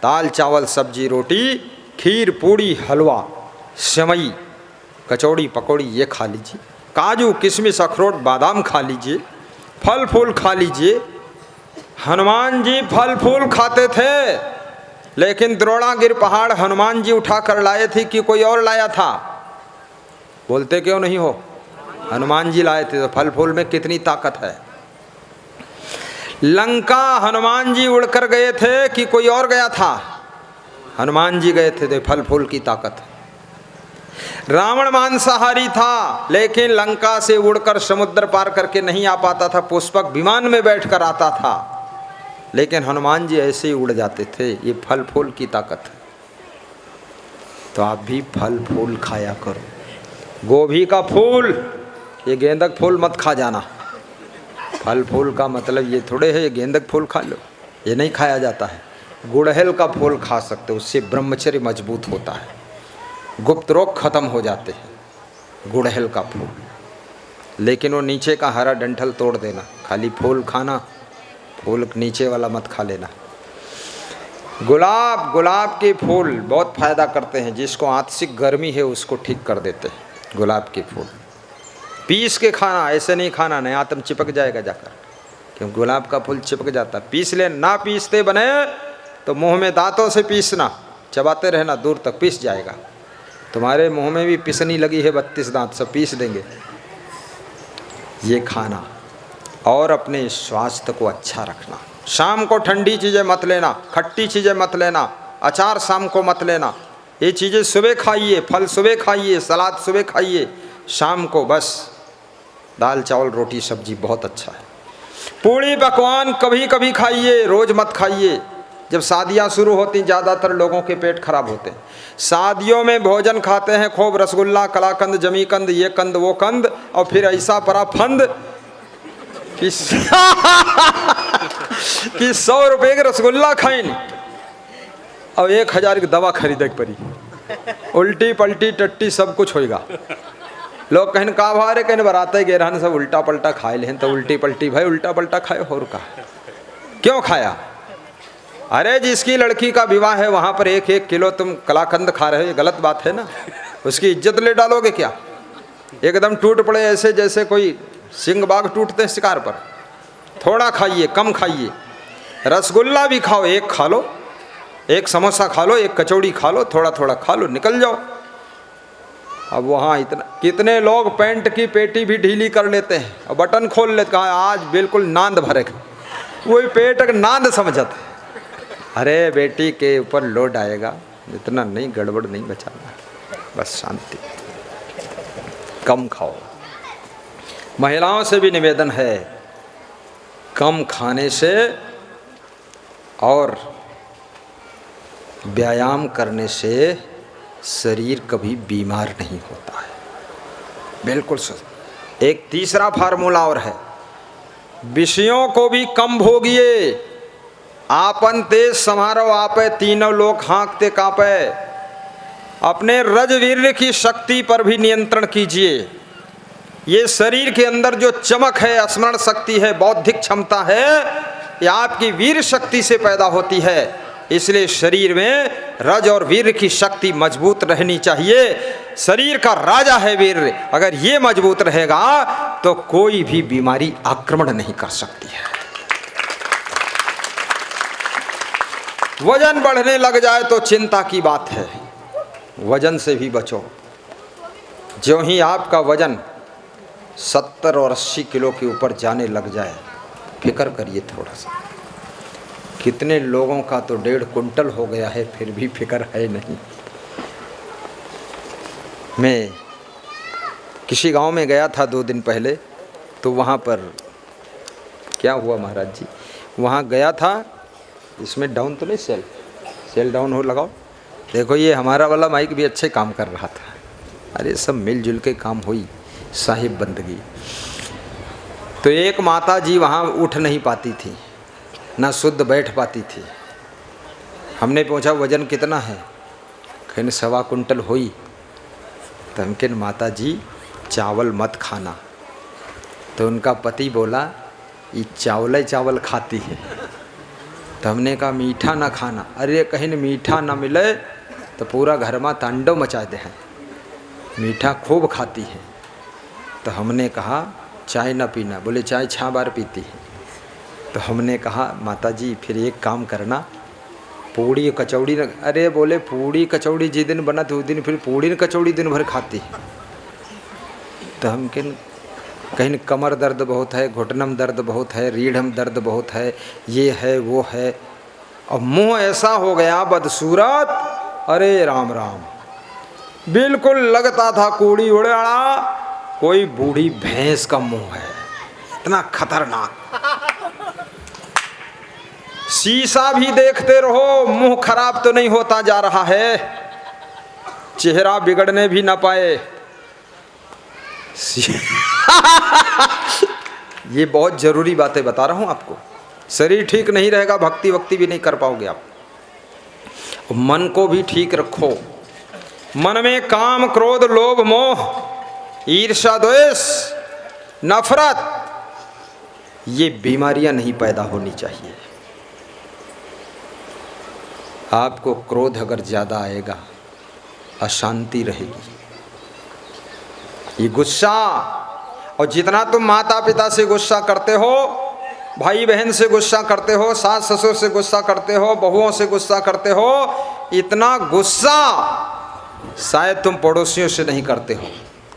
दाल चावल सब्जी रोटी, खीर पूड़ी हलवा सेवई कचौड़ी पकौड़ी ये खा लीजिए। काजू किशमिश अखरोट बादाम खा लीजिए, फल फूल खा लीजिए। हनुमान जी फल फूल खाते थे, लेकिन द्रोणागिर पहाड़ हनुमान जी उठा कर लाए थे कि कोई और लाया था? बोलते क्यों नहीं हो? हनुमान जी लाए थे। तो फल फूल में कितनी ताकत है। लंका हनुमान जी उड़कर गए थे कि कोई और गया था? हनुमान जी गए थे। तो फल फूल की ताकत है। रावण मांसाहारी था, लेकिन लंका से उड़कर समुद्र पार करके नहीं आ पाता था, पुष्पक विमान में बैठकर आता था, लेकिन हनुमान जी ऐसे ही उड़ जाते थे। ये फल फूल की ताकत है। तो आप भी फल फूल खाया करो। गोभी का फूल, ये गेंदक फूल मत खा जाना। फल फूल का मतलब ये थोड़े है ये गेंदक फूल खा लो, ये नहीं खाया जाता है। गुड़हल का फूल खा सकते हो, उससे ब्रह्मचर्य मजबूत होता है, गुप्त रोग खत्म हो जाते हैं। गुड़हल का फूल, लेकिन वो नीचे का हरा डंठल तोड़ देना, खाली फूल खाना, फूल नीचे वाला मत खा लेना। गुलाब के फूल बहुत फ़ायदा करते हैं, जिसको आंतरिक गर्मी है उसको ठीक कर देते हैं। गुलाब के फूल पीस के खाना, ऐसे नहीं खाना, नहीं आत्म चिपक जाएगा जाकर, क्योंकि गुलाब का फूल चिपक जाता है। पीस ले, ना पीसते बने तो मुंह में दांतों से पीसना, चबाते रहना, दूर तक पीस जाएगा। तुम्हारे मुंह में भी पिसनी लगी है 32 दांत, सब पीस देंगे। ये खाना और अपने स्वास्थ्य को अच्छा रखना। शाम को ठंडी चीज़ें मत लेना, खट्टी चीज़ें मत लेना, अचार शाम को मत लेना। ये चीज़ें सुबह खाइए, फल सुबह खाइए, सलाद सुबह खाइए, शाम को बस दाल चावल रोटी सब्जी बहुत अच्छा है। पूड़ी पकवान कभी कभी खाइए, रोज़ मत खाइए। जब शादियां शुरू होती ज़्यादातर लोगों के पेट खराब होते हैं। शादियों में भोजन खाते हैं खूब, रसगुल्ला कलाकंद जमीकंद ये कंद वो कंद, और फिर ऐसा परा फंद कि 100 रुपये के रसगुल्ला खाइन और 1000 की दवा खरीदे पड़ी। उल्टी पलटी टट्टी सब कुछ होएगा। लोग कहन का भारे कहन बराते गे रहन सब उल्टा पलटा खाए लेन, तो उल्टी पलटी भाई उल्टा पलटा खाए और का क्यों खाया? अरे जिसकी लड़की का विवाह है वहाँ पर 1-1 किलो तुम कलाकंद खा रहे हो, ये गलत बात है ना। उसकी इज्जत ले डालोगे क्या? एकदम टूट पड़े ऐसे जैसे कोई सिंह बाघ टूटते हैं शिकार पर। थोड़ा खाइए, कम खाइए। रसगुल्ला भी खाओ, 1 खा लो, 1 समोसा खा लो, 1 कचौड़ी खा लो, थोड़ा थोड़ा खा लो, निकल जाओ। अब वहाँ इतना कितने लोग पैंट की पेटी भी ढीली कर लेते हैं और बटन खोल लेते, कहा आज बिल्कुल नांद भरेगा, वही पेट नांद समझते। अरे बेटी के ऊपर लोड आएगा, इतना नहीं, गड़बड़ नहीं बचाना, बस शांति, कम खाओ। महिलाओं से भी निवेदन है, कम खाने से और व्यायाम करने से शरीर कभी बीमार नहीं होता है। बिल्कुल सही। एक तीसरा फार्मूला और है, विषयों को भी कम भोगिए। आपन तेज समारो आपे, तीनों लोग हाँकते कांपे। अपने रजवीर्य की शक्ति पर भी नियंत्रण कीजिए। ये शरीर के अंदर जो चमक है, स्मरण शक्ति है, बौद्धिक क्षमता है, ये आपकी वीर शक्ति से पैदा होती है। इसलिए शरीर में रज और वीर की शक्ति मजबूत रहनी चाहिए। शरीर का राजा है वीर, अगर ये मजबूत रहेगा तो कोई भी बीमारी आक्रमण नहीं कर सकती है। वजन बढ़ने लग जाए तो चिंता की बात है, वजन से भी बचो। जो ही आपका वजन 70 और 80 किलो के ऊपर जाने लग जाए, फिक्र करिए थोड़ा सा। कितने लोगों का तो 1.5 कुंटल हो गया है, फिर भी फिक्र है नहीं। मैं किसी गांव में गया था 2 दिन पहले, तो वहाँ पर क्या हुआ महाराज जी, वहाँ गया था, इसमें डाउन तो नहीं, सेल डाउन हो लगाओ। देखो ये हमारा वाला माइक भी अच्छे काम कर रहा था। अरे सब मिलजुल के काम हुई, साहिब बंदगी। तो एक माता जी वहाँ उठ नहीं पाती थी, ना शुद्ध बैठ पाती थी। हमने पूछा वजन कितना है, कहने 1.25 कुंटल हुई। तो हम कहने माता जी चावल मत खाना। तो उनका पति बोला ये चावल ही चावल खाती है। तो हमने कहा मीठा ना खाना। अरे कहीं मीठा ना मिले तो पूरा घर में तांडव मचा दे हैं, मीठा खूब खाती है। तो हमने कहा चाय ना पीना, बोले चाय 6 बार पीती है। तो हमने कहा माता जी फिर एक काम करना, पूड़ी कचौड़ी न, अरे बोले पूड़ी कचौड़ी जिस दिन बना तो उस दिन फिर पूड़ी कचौड़ी दिन भर खाती है। तो हम कहीं कमर दर्द बहुत है, घुटनम दर्द बहुत है, रीढ़ में दर्द बहुत है, ये है वो है, और मुंह ऐसा हो गया बदसूरत, अरे राम राम, बिल्कुल लगता था कूड़ी उड़ाड़ा कोई बूढ़ी भैंस का मुंह है, इतना खतरनाक। शीशा भी देखते रहो, मुंह खराब तो नहीं होता जा रहा है, चेहरा बिगड़ने भी ना पाए। ये बहुत जरूरी बातें बता रहा हूं आपको। शरीर ठीक नहीं रहेगा, भक्ति वक्ति भी नहीं कर पाओगे आप। मन को भी ठीक रखो। मन में काम क्रोध लोभ मोह ईर्ष्या द्वेष नफरत, ये बीमारियां नहीं पैदा होनी चाहिए। आपको क्रोध अगर ज़्यादा आएगा, अशांति रहेगी, ये गुस्सा, और जितना तुम माता पिता से गुस्सा करते हो, भाई बहन से गुस्सा करते हो, सास ससुर से गुस्सा करते हो, बहुओं से गुस्सा करते हो, इतना गुस्सा शायद तुम पड़ोसियों से नहीं करते हो,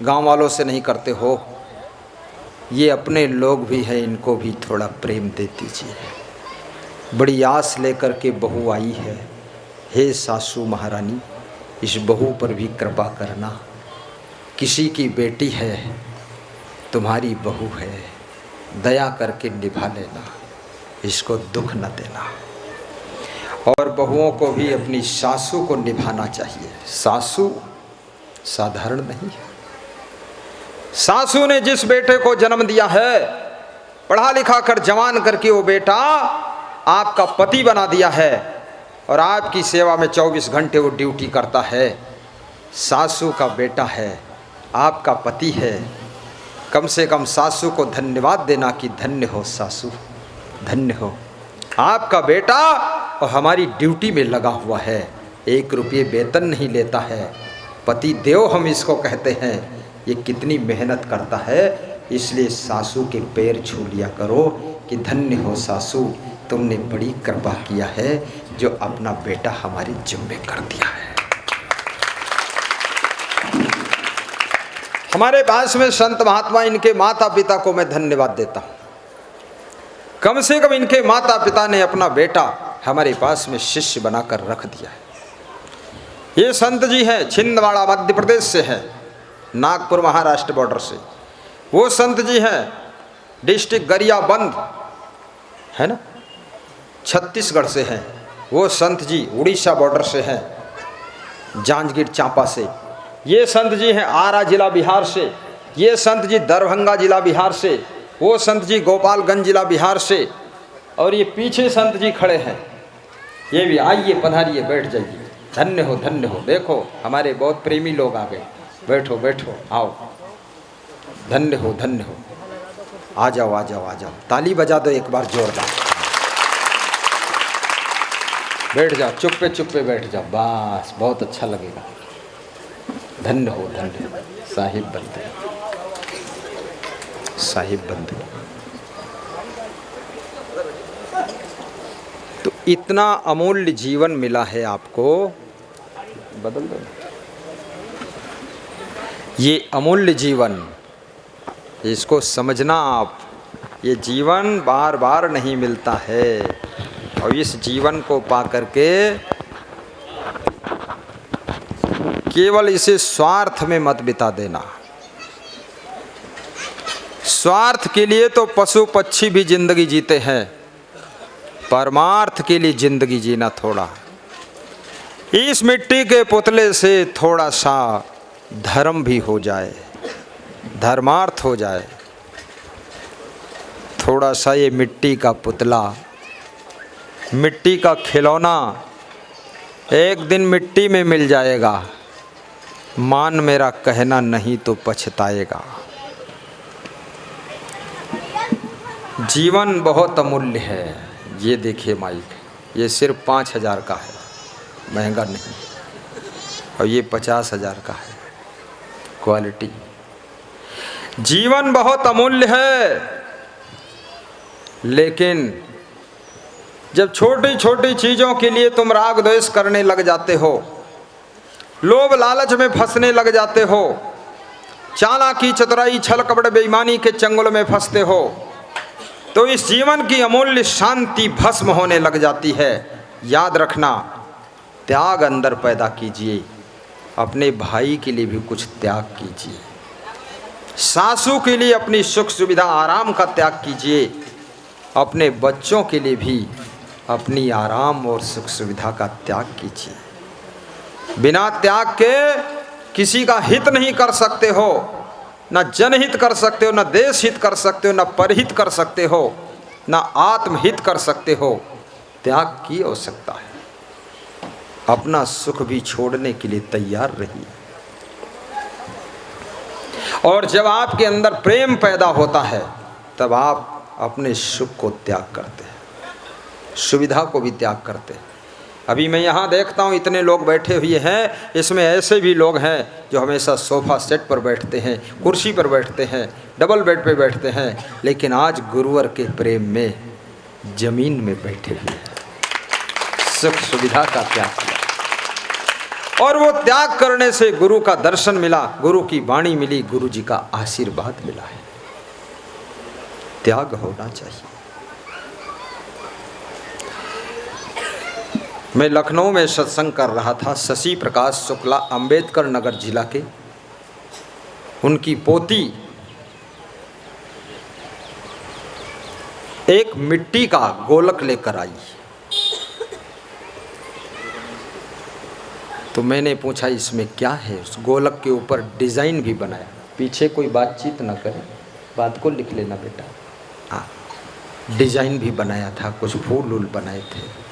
गांव वालों से नहीं करते हो। ये अपने लोग भी हैं, इनको भी थोड़ा प्रेम दे दीजिए। बड़ी आस लेकर के बहू आई है, हे सासू महारानी इस बहू पर भी कृपा करना। किसी की बेटी है, तुम्हारी बहू है, दया करके निभा लेना, इसको दुख न देना। और बहुओं को भी अपनी सासू को निभाना चाहिए। सासू साधारण नहीं है। सासू ने जिस बेटे को जन्म दिया है, पढ़ा लिखा कर जवान करके वो बेटा आपका पति बना दिया है, और आपकी सेवा में 24 घंटे वो ड्यूटी करता है। सासू का बेटा है, आपका पति है, कम से कम सासू को धन्यवाद देना कि धन्य हो सासू, धन्य हो, आपका बेटा और हमारी ड्यूटी में लगा हुआ है, 1 रुपये वेतन नहीं लेता है, पति देव हम इसको कहते हैं, ये कितनी मेहनत करता है। इसलिए सासू के पैर छू लिया करो कि धन्य हो सासू, तुमने बड़ी कृपा किया है जो अपना बेटा हमारे जिम्मे कर दिया है। हमारे पास में संत महात्मा, इनके माता पिता को मैं धन्यवाद देता हूँ। कम से कम इनके माता पिता ने अपना बेटा हमारे पास में शिष्य बनाकर रख दिया है। ये संत जी हैं, छिंदवाड़ा मध्य प्रदेश से हैं, नागपुर महाराष्ट्र बॉर्डर से। वो संत जी हैं डिस्ट्रिक्ट गरियाबंद है ना, छत्तीसगढ़ से हैं। वो संत जी उड़ीसा बॉर्डर से हैं, जांजगीर चांपा से। ये संत जी हैं आरा जिला बिहार से। ये संत जी दरभंगा जिला बिहार से। वो संत जी गोपालगंज जिला बिहार से। और ये पीछे संत जी खड़े हैं, ये भी आइए, पधारिए, बैठ जाइए, धन्य हो, धन्य हो। देखो हमारे बहुत प्रेमी लोग आ गए, बैठो बैठो, आओ, धन्य हो, धन्य हो, आ जाओ आ जाओ आ जाओ। ताली बजा दो एक बार जोरदार, बैठ जाओ, चुप्पे बैठ जाओ, बस बहुत अच्छा लगेगा। धन्य हो, धन्य हो, साहिब बंधु, साहिब बंधु। तो इतना अमूल्य जीवन मिला है आपको, बदल दो ये अमूल्य जीवन, इसको समझना आप। ये जीवन बार बार नहीं मिलता है, और इस जीवन को पा करके केवल इसे स्वार्थ में मत बिता देना। स्वार्थ के लिए तो पशु पक्षी भी जिंदगी जीते हैं, परमार्थ के लिए जिंदगी जीना थोड़ा। इस मिट्टी के पुतले से थोड़ा सा धर्म भी हो जाए, धर्मार्थ हो जाए। थोड़ा सा ये मिट्टी का पुतला, मिट्टी का खिलौना एक दिन मिट्टी में मिल जाएगा, मान मेरा कहना नहीं तो पछताएगा। जीवन बहुत अमूल्य है। ये देखिए माइक, ये सिर्फ 5,000 का है, महंगा नहीं, और ये 50,000 का है, क्वालिटी। जीवन बहुत अमूल्य है, लेकिन जब छोटी छोटी चीज़ों के लिए तुम राग द्वेष करने लग जाते हो, लोभ लालच में फंसने लग जाते हो, चालाकी चतुराई छल कपट बेईमानी के चंगुल में फंसते हो, तो इस जीवन की अमूल्य शांति भस्म होने लग जाती है। याद रखना, त्याग अंदर पैदा कीजिए, अपने भाई के लिए भी कुछ त्याग कीजिए, सासू के लिए अपनी सुख सुविधा आराम का त्याग कीजिए, अपने बच्चों के लिए भी अपनी आराम और सुख सुविधा का त्याग कीजिए। बिना त्याग के किसी का हित नहीं कर सकते हो, न जनहित कर सकते हो, न देश हित कर सकते हो, न परहित कर सकते हो, न आत्महित कर सकते हो। त्याग की आवश्यकता है, अपना सुख भी छोड़ने के लिए तैयार रहिए। और जब आपके अंदर प्रेम पैदा होता है, तब आप अपने सुख को त्याग करते हैं, सुविधा को भी त्याग करते हैं। अभी मैं यहाँ देखता हूँ इतने लोग बैठे हुए हैं, इसमें ऐसे भी लोग हैं जो हमेशा सोफ़ा सेट पर बैठते हैं, कुर्सी पर बैठते हैं, डबल बेड पे बैठते हैं, लेकिन आज गुरुवर के प्रेम में ज़मीन में बैठे हुए हैं, सुख सुविधा का त्याग किया। और वो त्याग करने से गुरु का दर्शन मिला, गुरु की वाणी मिली, गुरु जी का आशीर्वाद मिला है। त्याग होना चाहिए। मैं लखनऊ में सत्संग कर रहा था, शशि प्रकाश शुक्ला अंबेडकर नगर जिला के, उनकी पोती एक मिट्टी का गोलक लेकर आई, तो मैंने पूछा इसमें क्या है। उस गोलक के ऊपर डिज़ाइन भी बनाया, पीछे कोई बातचीत ना करे, बात को लिख लेना बेटा। हाँ, डिज़ाइन भी बनाया था, कुछ फूल वूल बनाए थे।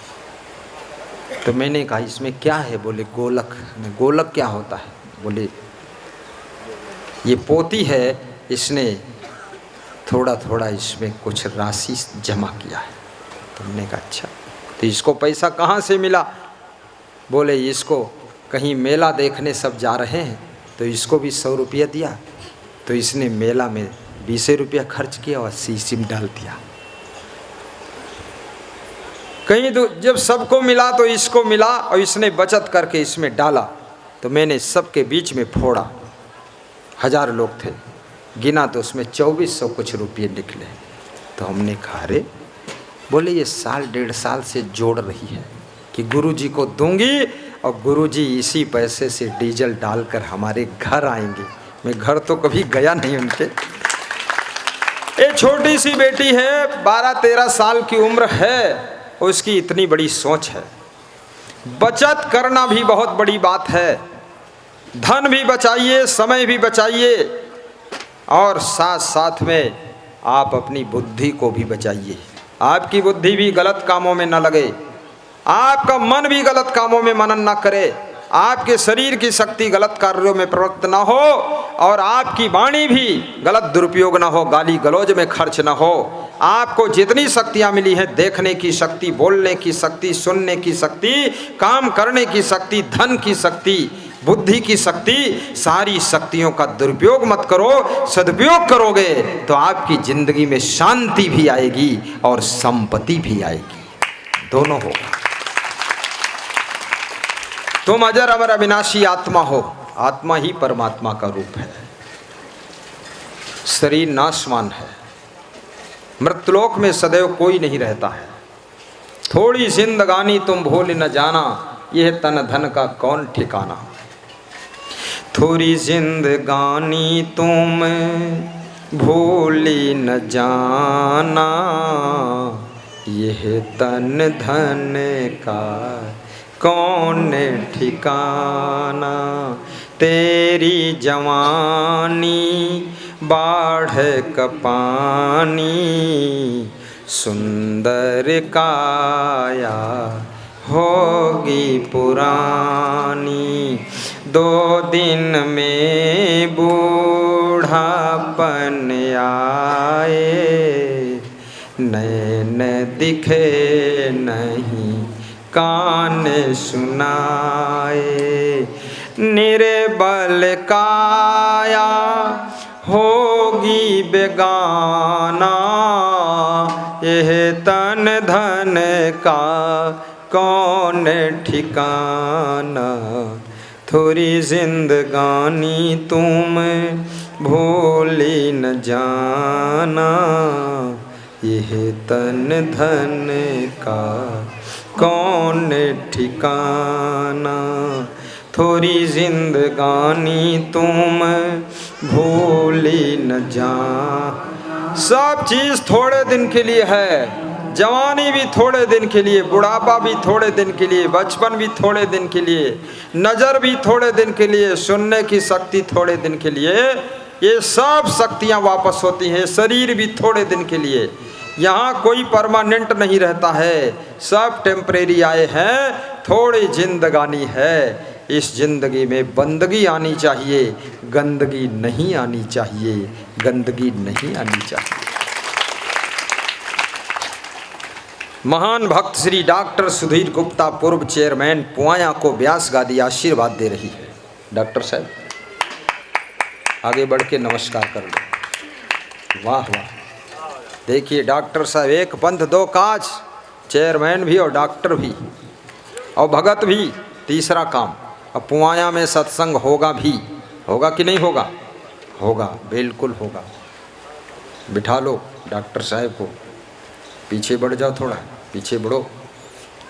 तो मैंने कहा इसमें क्या है? बोले गोलक। गोलक क्या होता है? बोले ये पोती है, इसने थोड़ा थोड़ा इसमें कुछ राशि जमा किया है। तुमने कहा अच्छा, तो इसको पैसा कहाँ से मिला? बोले इसको कहीं मेला देखने सब जा रहे हैं तो इसको भी 100 रुपया दिया, तो इसने मेला में 20 रुपया खर्च किया और 80 में डाल दिया। कहीं तो जब सबको मिला तो इसको मिला और इसने बचत करके इसमें डाला, तो मैंने सबके बीच में फोड़ा। 1000 लोग थे, गिना तो उसमें 2400 कुछ रुपये निकले। तो हमने कहा अरे, बोले ये साल 1.5 साल से जोड़ रही है कि गुरुजी को दूंगी और गुरुजी इसी पैसे से डीजल डालकर हमारे घर आएंगे। मैं घर तो कभी गया नहीं उनके। ये छोटी सी बेटी है, 12-13 साल की उम्र है, उसकी इतनी बड़ी सोच है। बचत करना भी बहुत बड़ी बात है। धन भी बचाइए, समय भी बचाइए, और साथ साथ में आप अपनी बुद्धि को भी बचाइए। आपकी बुद्धि भी गलत कामों में न लगे, आपका मन भी गलत कामों में मनन न करे, आपके शरीर की शक्ति गलत कार्यों में प्रवृत्त न हो, और आपकी वाणी भी गलत दुरुपयोग न हो, गाली गलौज में खर्च न हो। आपको जितनी शक्तियाँ मिली हैं, देखने की शक्ति, बोलने की शक्ति, सुनने की शक्ति, काम करने की शक्ति, धन की शक्ति, बुद्धि की शक्ति, सारी शक्तियों का दुरुपयोग मत करो। सदुपयोग करोगे तो आपकी जिंदगी में शांति भी आएगी और संपत्ति भी आएगी, दोनों होगा। तुम अजर अमर अविनाशी आत्मा हो। आत्मा ही परमात्मा का रूप है। शरीर नाशवान है, मृतलोक में सदैव कोई नहीं रहता है। थोड़ी जिंदगानी तुम भूल न जाना, यह तन धन का कौन ठिकाना। थोड़ी जिंदगानी तुम भूल न जाना, यह तन धन का कौन ठिकाना। तेरी जवानी बाढ़ का पानी, सुंदर काया होगी पुरानी। 2 दिन में बूढ़ापन आए, नैन दिखे नहीं कान सुनाए। निर्बल काया होगी बेगाना, यह तन धन का कौन ठिकाना। थोड़ी जिंदगानी तुम भूली न जाना, यह तन धन का कौन ठिकाना। थोड़ी जिंदगानी तुम भूली न जा। सब चीज़ थोड़े दिन के लिए है। जवानी भी थोड़े दिन के लिए, बुढ़ापा भी थोड़े दिन के लिए, बचपन भी थोड़े दिन के लिए, नज़र भी थोड़े दिन के लिए, सुनने की शक्ति थोड़े दिन के लिए। ये सब शक्तियाँ वापस होती हैं। शरीर भी थोड़े दिन के लिए। यहाँ कोई परमानेंट नहीं रहता है, सब टेम्परेरी आए हैं। थोड़ी जिंदगानी है। इस जिंदगी में बंदगी आनी चाहिए, गंदगी नहीं आनी चाहिए, गंदगी नहीं आनी चाहिए। महान भक्त श्री डॉक्टर सुधीर गुप्ता, पूर्व चेयरमैन पुआया, को व्यास गादी आशीर्वाद दे रही है। डॉक्टर साहब आगे बढ़ के नमस्कार कर लो। वाह वाह। देखिए डॉक्टर साहब, एक पंथ दो काज, चेयरमैन भी और डॉक्टर भी और भगत भी, तीसरा काम। अब पुआया में सत्संग होगा भी, होगा कि नहीं होगा? होगा, बिल्कुल होगा। बिठा लो डॉक्टर साहब को। पीछे बढ़ जाओ, थोड़ा पीछे बढ़ो,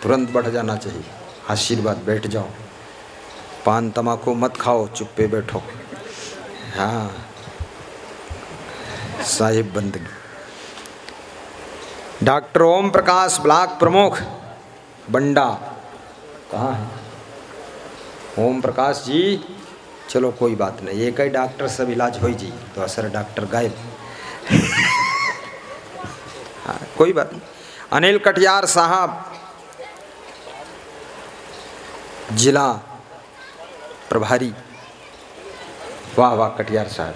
तुरंत बढ़ जाना चाहिए। आशीर्वाद, बैठ जाओ। पान तमाकू मत खाओ, चुप्पे बैठो। हाँ, साहिब बंदगी। डॉक्टर ओम प्रकाश, ब्लॉक प्रमुख, बंडा। कहाँ है ओम प्रकाश जी? चलो कोई बात नहीं, एक ही डॉक्टर सब इलाज हो जी, तो असर डॉक्टर गायब। हाँ, कोई बात नहीं। अनिल कटियार साहब, जिला प्रभारी, वाह वाह कटियार साहब,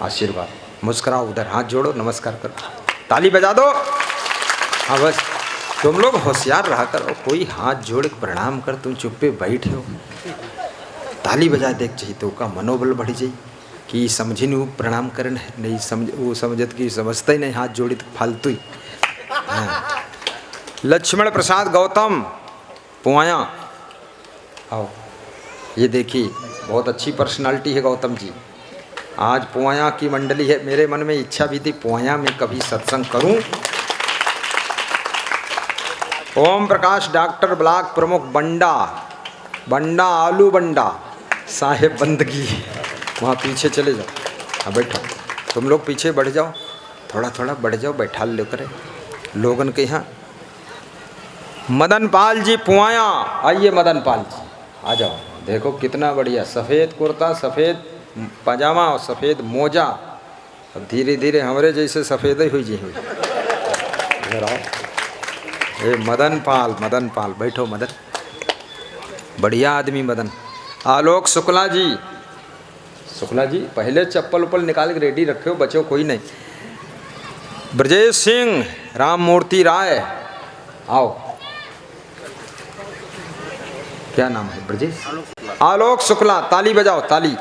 आशीर्वाद। मुस्कुराओ, उधर हाथ जोड़ो, नमस्कार करो, ताली बजा दो। हाँ बस तुम लोग होशियार रहा करो, कोई हाथ जोड़ के प्रणाम कर, तुम चुप्पे बैठे हो। ताली बजा देख चाहिए तो का मनोबल बढ़ जाए कि समझी नहीं प्रणाम करन है, नहीं समझ वो समझत कि समझते ही नहीं, हाथ जोड़ी तो फालतू ही। हाँ। लक्ष्मण प्रसाद गौतम पुआया, आओ। ये देखिए बहुत अच्छी पर्सनालिटी है गौतम जी। आज पुआया की मंडली है, मेरे मन में इच्छा भी थी पुआया में कभी सत्संग करूं। ओम प्रकाश डॉक्टर ब्लॉक प्रमुख बंडा, बंडा आलू बंडा साहेब बंदगी, वहाँ पीछे चले जाओ। हाँ बैठो, तुम लोग पीछे बढ़ जाओ, थोड़ा थोड़ा बढ़ जाओ, बैठा ले करे लोगन के यहाँ। मदन पाल जी पुआया, आइए मदन पाल जी आ जाओ। देखो कितना बढ़िया, सफ़ेद कुर्ता, सफ़ेद पजामा और सफ़ेद मोजा। अब धीरे धीरे हमारे जैसे सफ़ेद ही हुई जी हुई। ये मदन पाल, मदन पाल बैठो मदन, बढ़िया आदमी मदन। आलोक शुक्ला जी, शुक्ला जी पहले चप्पल उप्पल निकाल के रेडी रखे हो, बच्चों कोई नहीं। ब्रजेश सिंह, राम मूर्ति राय, आओ। क्या नाम है ब्रजेश? आलोक शुक्ला, ताली बजाओ ताली,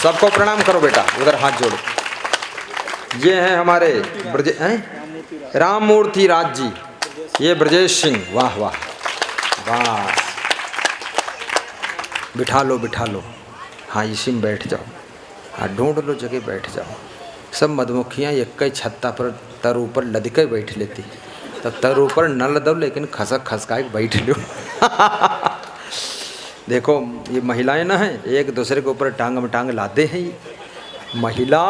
सबको प्रणाम करो बेटा, उधर हाथ जोड़ो। ये हैं हमारे ब्रजेश राम मूर्ति राज जी, ये ब्रजेश सिंह, वाह वाह वाह। बिठा लो बिठा लो, हाँ इसी में बैठ जाओ। हाँ ढूंढ लो जगह, बैठ जाओ। सब मधुमक्खियाँ एक ही छत्ता पर तर ऊपर लदके बैठ लेती, तब तर ऊपर न लदो लेकिन खसक खसका के बैठ लो। देखो ये महिलाएं ना हैं, एक दूसरे के ऊपर टांग में टांग लाते हैं। महिला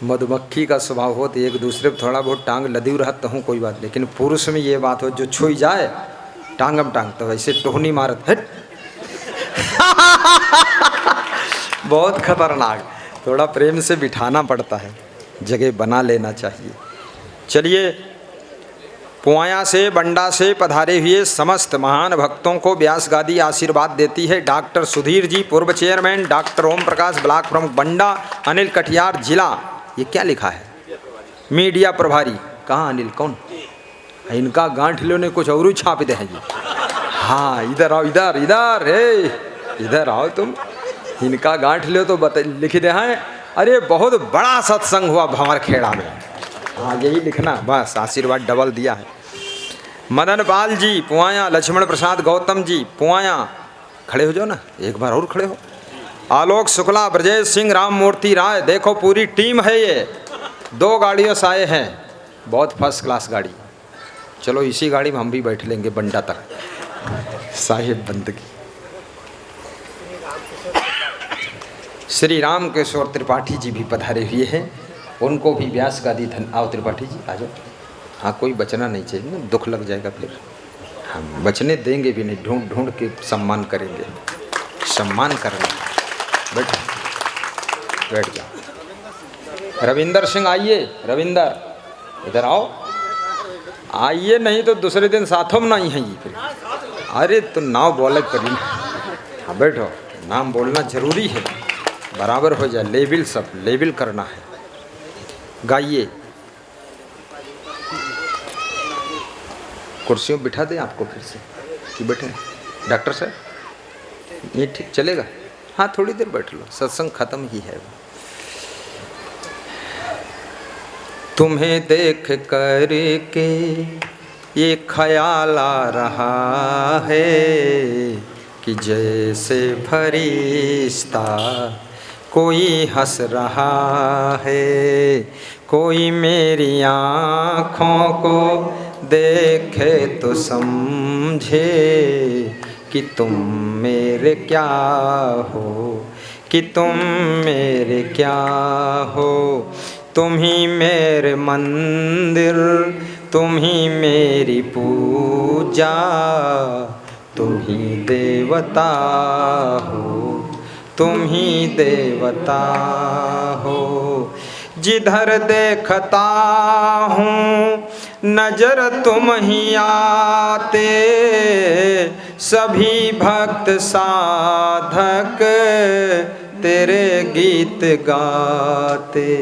मधुमक्खी का स्वभाव हो तो एक दूसरे पर थोड़ा बहुत टांग लदी रहता हूँ कोई बात, लेकिन पुरुष में ये बात हो जो छुई जाए टांग में टांग तो वैसे टोहनी मारत है। बहुत खतरनाक, थोड़ा प्रेम से बिठाना पड़ता है, जगह बना लेना चाहिए। चलिए, पुआया से बंडा से पधारे हुए समस्त महान भक्तों को व्यास गादी आशीर्वाद देती है। डॉक्टर सुधीर जी पूर्व chairman, doctor Om Prakash block प्रमुख बंडा, अनिल कटियार जिला, ये क्या लिखा है? मीडिया प्रभारी। कहाँ अनिल, कौन? इनका गांठियों ने कुछ और छाप दे हैं जी। हाँ इधर आओ, इधर इधर हे इधर आओ तुम, इनका गांठियों तो लिख दे हैं। अरे बहुत बड़ा सत्संग हुआ भंवर खेड़ा में, हाँ यही लिखना, बस आशीर्वाद डबल दिया है। मदन पाल जी पुआया, लक्ष्मण प्रसाद गौतम जी पुआया, खड़े हो जाओ ना, एक बार और खड़े हो। आलोक शुक्ला, ब्रजेश सिंह, राम मूर्ति राय, देखो पूरी टीम है ये। 2 गाड़ियों से आए हैं, बहुत फर्स्ट क्लास गाड़ी। चलो इसी गाड़ी में हम भी बैठ लेंगे बंडा तक, साहिब बंदगी। श्री राम किशोर त्रिपाठी जी भी पधारे हुए हैं, उनको भी व्यास गादी धन। आओ त्रिपाठी जी आ जाओ। हाँ कोई बचना नहीं चाहिए ना, दुख लग जाएगा फिर, हम बचने देंगे भी नहीं, ढूंढ ढूंढ के सम्मान करेंगे, सम्मान करना। बैठो, बैठ जाओ। रविंदर सिंह आइए, रविंदर इधर आओ, आइए नहीं तो दूसरे दिन साथों में नहीं है ये फिर। अरे तो नाम बोले करी। हाँ बैठो, नाम बोलना जरूरी है, बराबर हो जाए, लेबिल सब लेबिल करना है। गाइए, कुर्सियों बिठा दें आपको फिर से कि बैठे? डॉक्टर साहब ये ठीक चलेगा? हाँ थोड़ी देर बैठ लो, सत्संग खत्म ही है। तुम्हें देख कर के ये ख्याल आ रहा है कि जैसे फरिश्ता कोई हंस रहा है, कोई मेरी आँखों को देखे तो समझे कि तुम मेरे क्या हो, कि तुम मेरे क्या हो। तुम ही मेरे मंदिर, तुम ही मेरी पूजा, तुम ही देवता हो, तुम ही देवता हो। जिधर देखता हूँ नजर तुम ही आते, सभी भक्त साधक तेरे गीत गाते,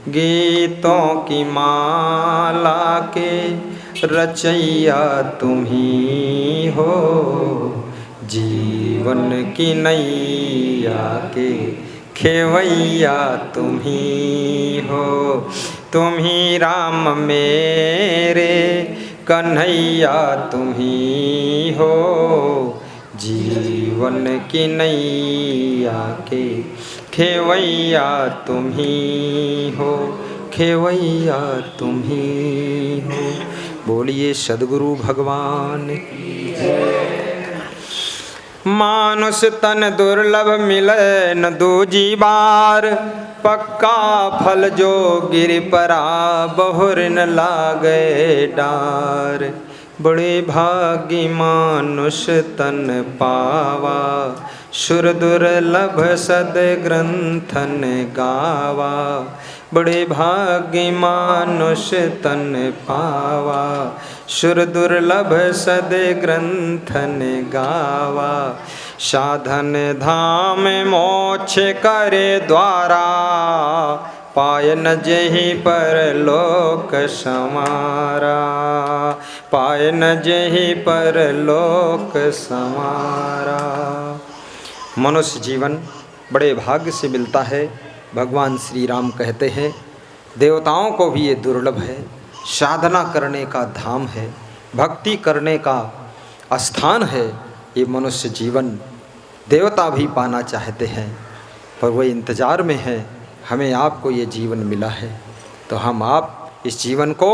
गीतों की माला के रचैया तुम ही हो, जीवन की नैया के खेवैया तुम ही हो। तुम ही राम मेरे कन्हैया तुम ही हो, जीवन की नैया के खेवैया तुम ही हो, खेवैया तुम ही हो। बोलिए सद्गुरु भगवान की जय। मानुष तन दुर्लभ मिले न दूजी बार, पक्का फल जो गिर परा बहुर न लागे डार। बड़े भागी मानुष तन पावा, सुर दुर्लभ सद ग्रंथन गावा। बड़े भागी मानुष तन पावा, सुर दुर्लभ सद ग्रंथन गावा। साधन धाम मोक्ष करे द्वारा, पाय न जेहि पर लोक समारा। पाय न जेहि पर लोक समारा। मनुष्य जीवन बड़े भाग्य से मिलता है। भगवान श्री राम कहते हैं देवताओं को भी ये दुर्लभ है। साधना करने का धाम है, भक्ति करने का स्थान है ये मनुष्य जीवन। देवता भी पाना चाहते हैं पर वो इंतज़ार में है। हमें आपको ये जीवन मिला है तो हम आप इस जीवन को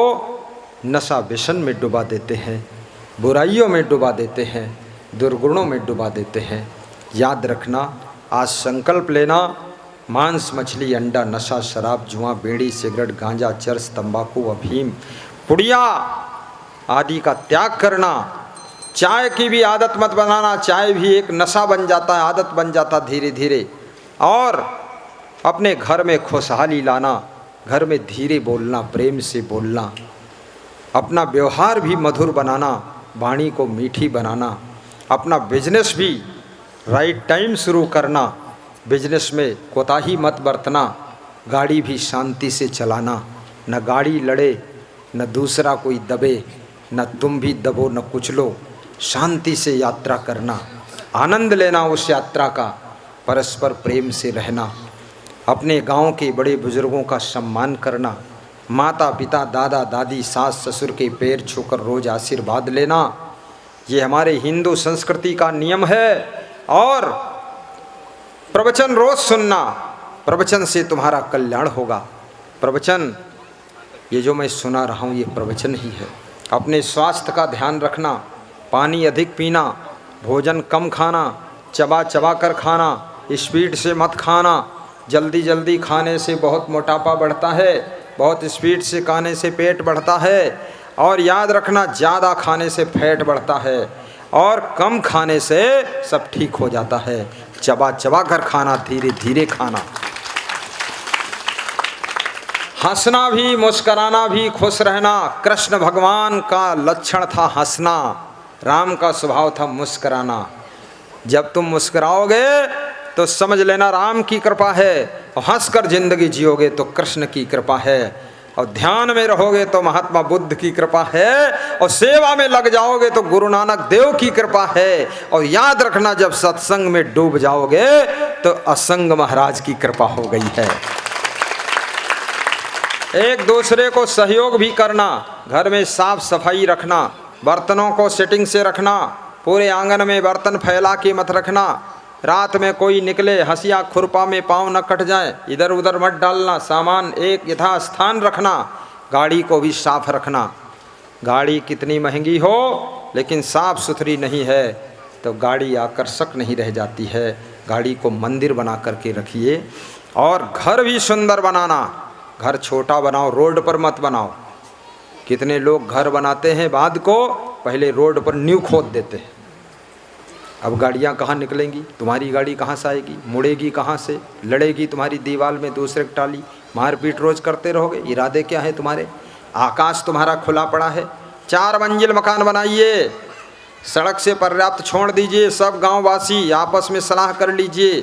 नशा व्यसन में डुबा देते हैं, बुराइयों में डुबा देते हैं, दुर्गुणों में डुबा देते हैं। याद रखना, आज संकल्प लेना, मांस मछली अंडा नशा शराब जुआ बीड़ी सिगरेट गांजा चरस तंबाकू अफीम पुड़िया आदि का त्याग करना। चाय की भी आदत मत बनाना, चाय भी एक नशा बन जाता है, आदत बन जाता धीरे धीरे। और अपने घर में खुशहाली लाना, घर में धीरे बोलना, प्रेम से बोलना, अपना व्यवहार भी मधुर बनाना, वाणी को मीठी बनाना, अपना बिजनेस भी राइट टाइम शुरू करना, बिजनेस में कोताही मत बरतना, गाड़ी भी शांति से चलाना, न गाड़ी लड़े न दूसरा कोई दबे, न तुम भी दबो न कुचलो, शांति से यात्रा करना, आनंद लेना उस यात्रा का, परस्पर प्रेम से रहना, अपने गांव के बड़े बुजुर्गों का सम्मान करना, माता पिता दादा दादी सास ससुर के पैर छूकर रोज आशीर्वाद लेना। ये हमारे हिंदू संस्कृति का नियम है। और प्रवचन रोज सुनना, प्रवचन से तुम्हारा कल्याण होगा। प्रवचन ये जो मैं सुना रहा हूँ ये प्रवचन ही है। अपने स्वास्थ्य का ध्यान रखना, पानी अधिक पीना, भोजन कम खाना, चबा चबा कर खाना, स्पीड से मत खाना। जल्दी जल्दी खाने से बहुत मोटापा बढ़ता है, बहुत स्पीड से खाने से पेट बढ़ता है। और याद रखना, ज़्यादा खाने से फैट बढ़ता है और कम खाने से सब ठीक हो जाता है। चबा चबा कर खाना, धीरे धीरे खाना। हंसना भी, मुस्कराना भी, खुश रहना। कृष्ण भगवान का लक्षण था हंसना, राम का स्वभाव था मुस्कराना। जब तुम मुस्कराओगे तो समझ लेना राम की कृपा है, और हंसकर जिंदगी जियोगे तो कृष्ण की कृपा है, और ध्यान में रहोगे तो महात्मा बुद्ध की कृपा है, और सेवा में लग जाओगे तो गुरु नानक देव की कृपा है। और याद रखना, जब सत्संग में डूब जाओगे तो असंग महाराज की कृपा हो गई है। एक दूसरे को सहयोग भी करना, घर में साफ सफाई रखना, बर्तनों को सेटिंग से रखना, पूरे आंगन में बर्तन फैला के मत रखना। रात में कोई निकले हंसिया खुरपा में पाँव न कट जाए, इधर उधर मत डालना, सामान एक यथा स्थान रखना। गाड़ी को भी साफ रखना। गाड़ी कितनी महंगी हो लेकिन साफ सुथरी नहीं है तो गाड़ी आकर्षक नहीं रह जाती है। गाड़ी को मंदिर बना करके रखिए। और घर भी सुंदर बनाना, घर छोटा बनाओ, रोड पर मत बनाओ। कितने लोग घर बनाते हैं बाद को पहले रोड पर नींव खोद देते हैं। अब गाड़ियाँ कहाँ निकलेंगी, तुम्हारी गाड़ी कहाँ से आएगी, मुड़ेगी कहाँ से, लड़ेगी तुम्हारी दीवार में दूसरे की टाली, मारपीट रोज करते रहोगे। इरादे क्या है तुम्हारे? आकाश तुम्हारा खुला पड़ा है, 4 मंजिल मकान बनाइए, सड़क से पर्याप्त छोड़ दीजिए। सब गांववासी आपस में सलाह कर लीजिए,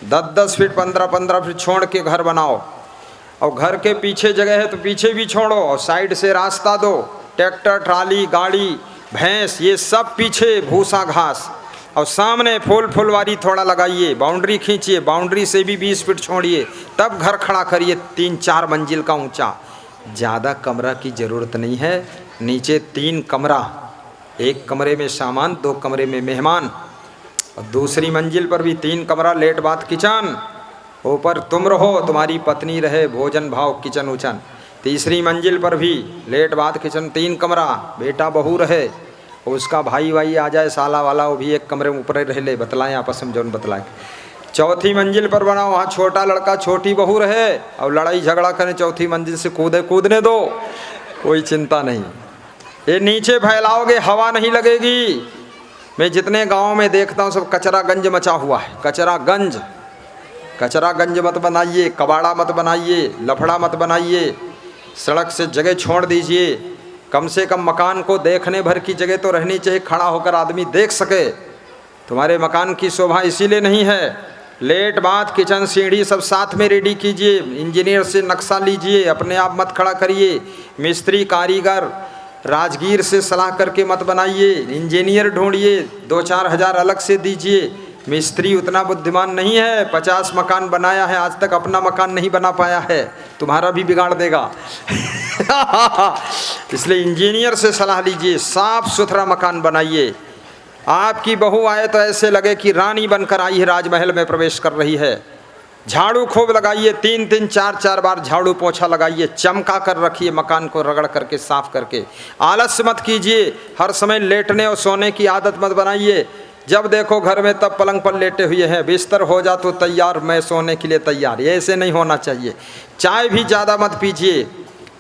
10-10 फीट 15-15 फीट छोड़ के घर बनाओ, और घर के पीछे जगह है तो पीछे भी छोड़ो, और साइड से रास्ता दो, ट्रैक्टर ट्राली गाड़ी भैंस ये सब पीछे, भूसा घास, और सामने फूल फुलवारी थोड़ा लगाइए, बाउंड्री खींचिए, बाउंड्री से भी 20 फीट छोड़िए, तब घर खड़ा करिए 3-4 मंजिल का ऊंचा। ज़्यादा कमरा की ज़रूरत नहीं है, नीचे 3 कमरा, 1 कमरे में सामान, 2 कमरे में मेहमान, और दूसरी मंजिल पर भी 3 कमरा, लेट बाथ किचन, ऊपर तुम रहो, तुम्हारी पत्नी रहे, भोजन भाव किचन उचन। तीसरी मंजिल पर भी लेट बाथ किचन, 3 कमरा, बेटा बहू रहे, उसका भाई वाई आ जाए साला वाला, वो भी 1 कमरे में ऊपर रह ले, बतलाएं आपस में जौन बतलाएं। चौथी मंजिल पर बनाओ, वहाँ छोटा लड़का छोटी बहू रहे, और लड़ाई झगड़ा करें चौथी मंजिल से कूदने दो, कोई चिंता नहीं। ये नीचे फैलाओगे हवा नहीं लगेगी। मैं जितने गाँव में देखता हूँ सब कचरा गंज मचा हुआ है, कचरा गंज मत बनाइए, कबाड़ा मत बनाइए, लफड़ा मत बनाइए, सड़क से जगह छोड़ दीजिए। कम से कम मकान को देखने भर की जगह तो रहनी चाहिए, खड़ा होकर आदमी देख सके। तुम्हारे मकान की शोभा इसीलिए नहीं है। लेट बाथ किचन सीढ़ी सब साथ में रेडी कीजिए, इंजीनियर से नक्शा लीजिए, अपने आप मत खड़ा करिए, मिस्त्री कारीगर राजगीर से सलाह करके मत बनाइए, इंजीनियर ढूंढिए, 2-4 हज़ार अलग से दीजिए। मिस्त्री उतना बुद्धिमान नहीं है, 50 मकान बनाया है, आज तक अपना मकान नहीं बना पाया है, तुम्हारा भी बिगाड़ देगा। इसलिए इंजीनियर से सलाह लीजिए, साफ सुथरा मकान बनाइए। आपकी बहू आए तो ऐसे लगे कि रानी बनकर आई है, राजमहल में प्रवेश कर रही है। झाड़ू खूब लगाइए, 3-3 4-4 बार झाड़ू पोछा लगाइए, चमका कर रखिए मकान को, रगड़ करके साफ करके। आलस मत कीजिए, हर समय लेटने और सोने की आदत मत बनाइए। जब देखो घर में तब पलंग पर लेटे हुए हैं, बिस्तर हो जा तो तैयार, मैं सोने के लिए तैयार, ये ऐसे नहीं होना चाहिए। चाय भी ज़्यादा मत पीजिए,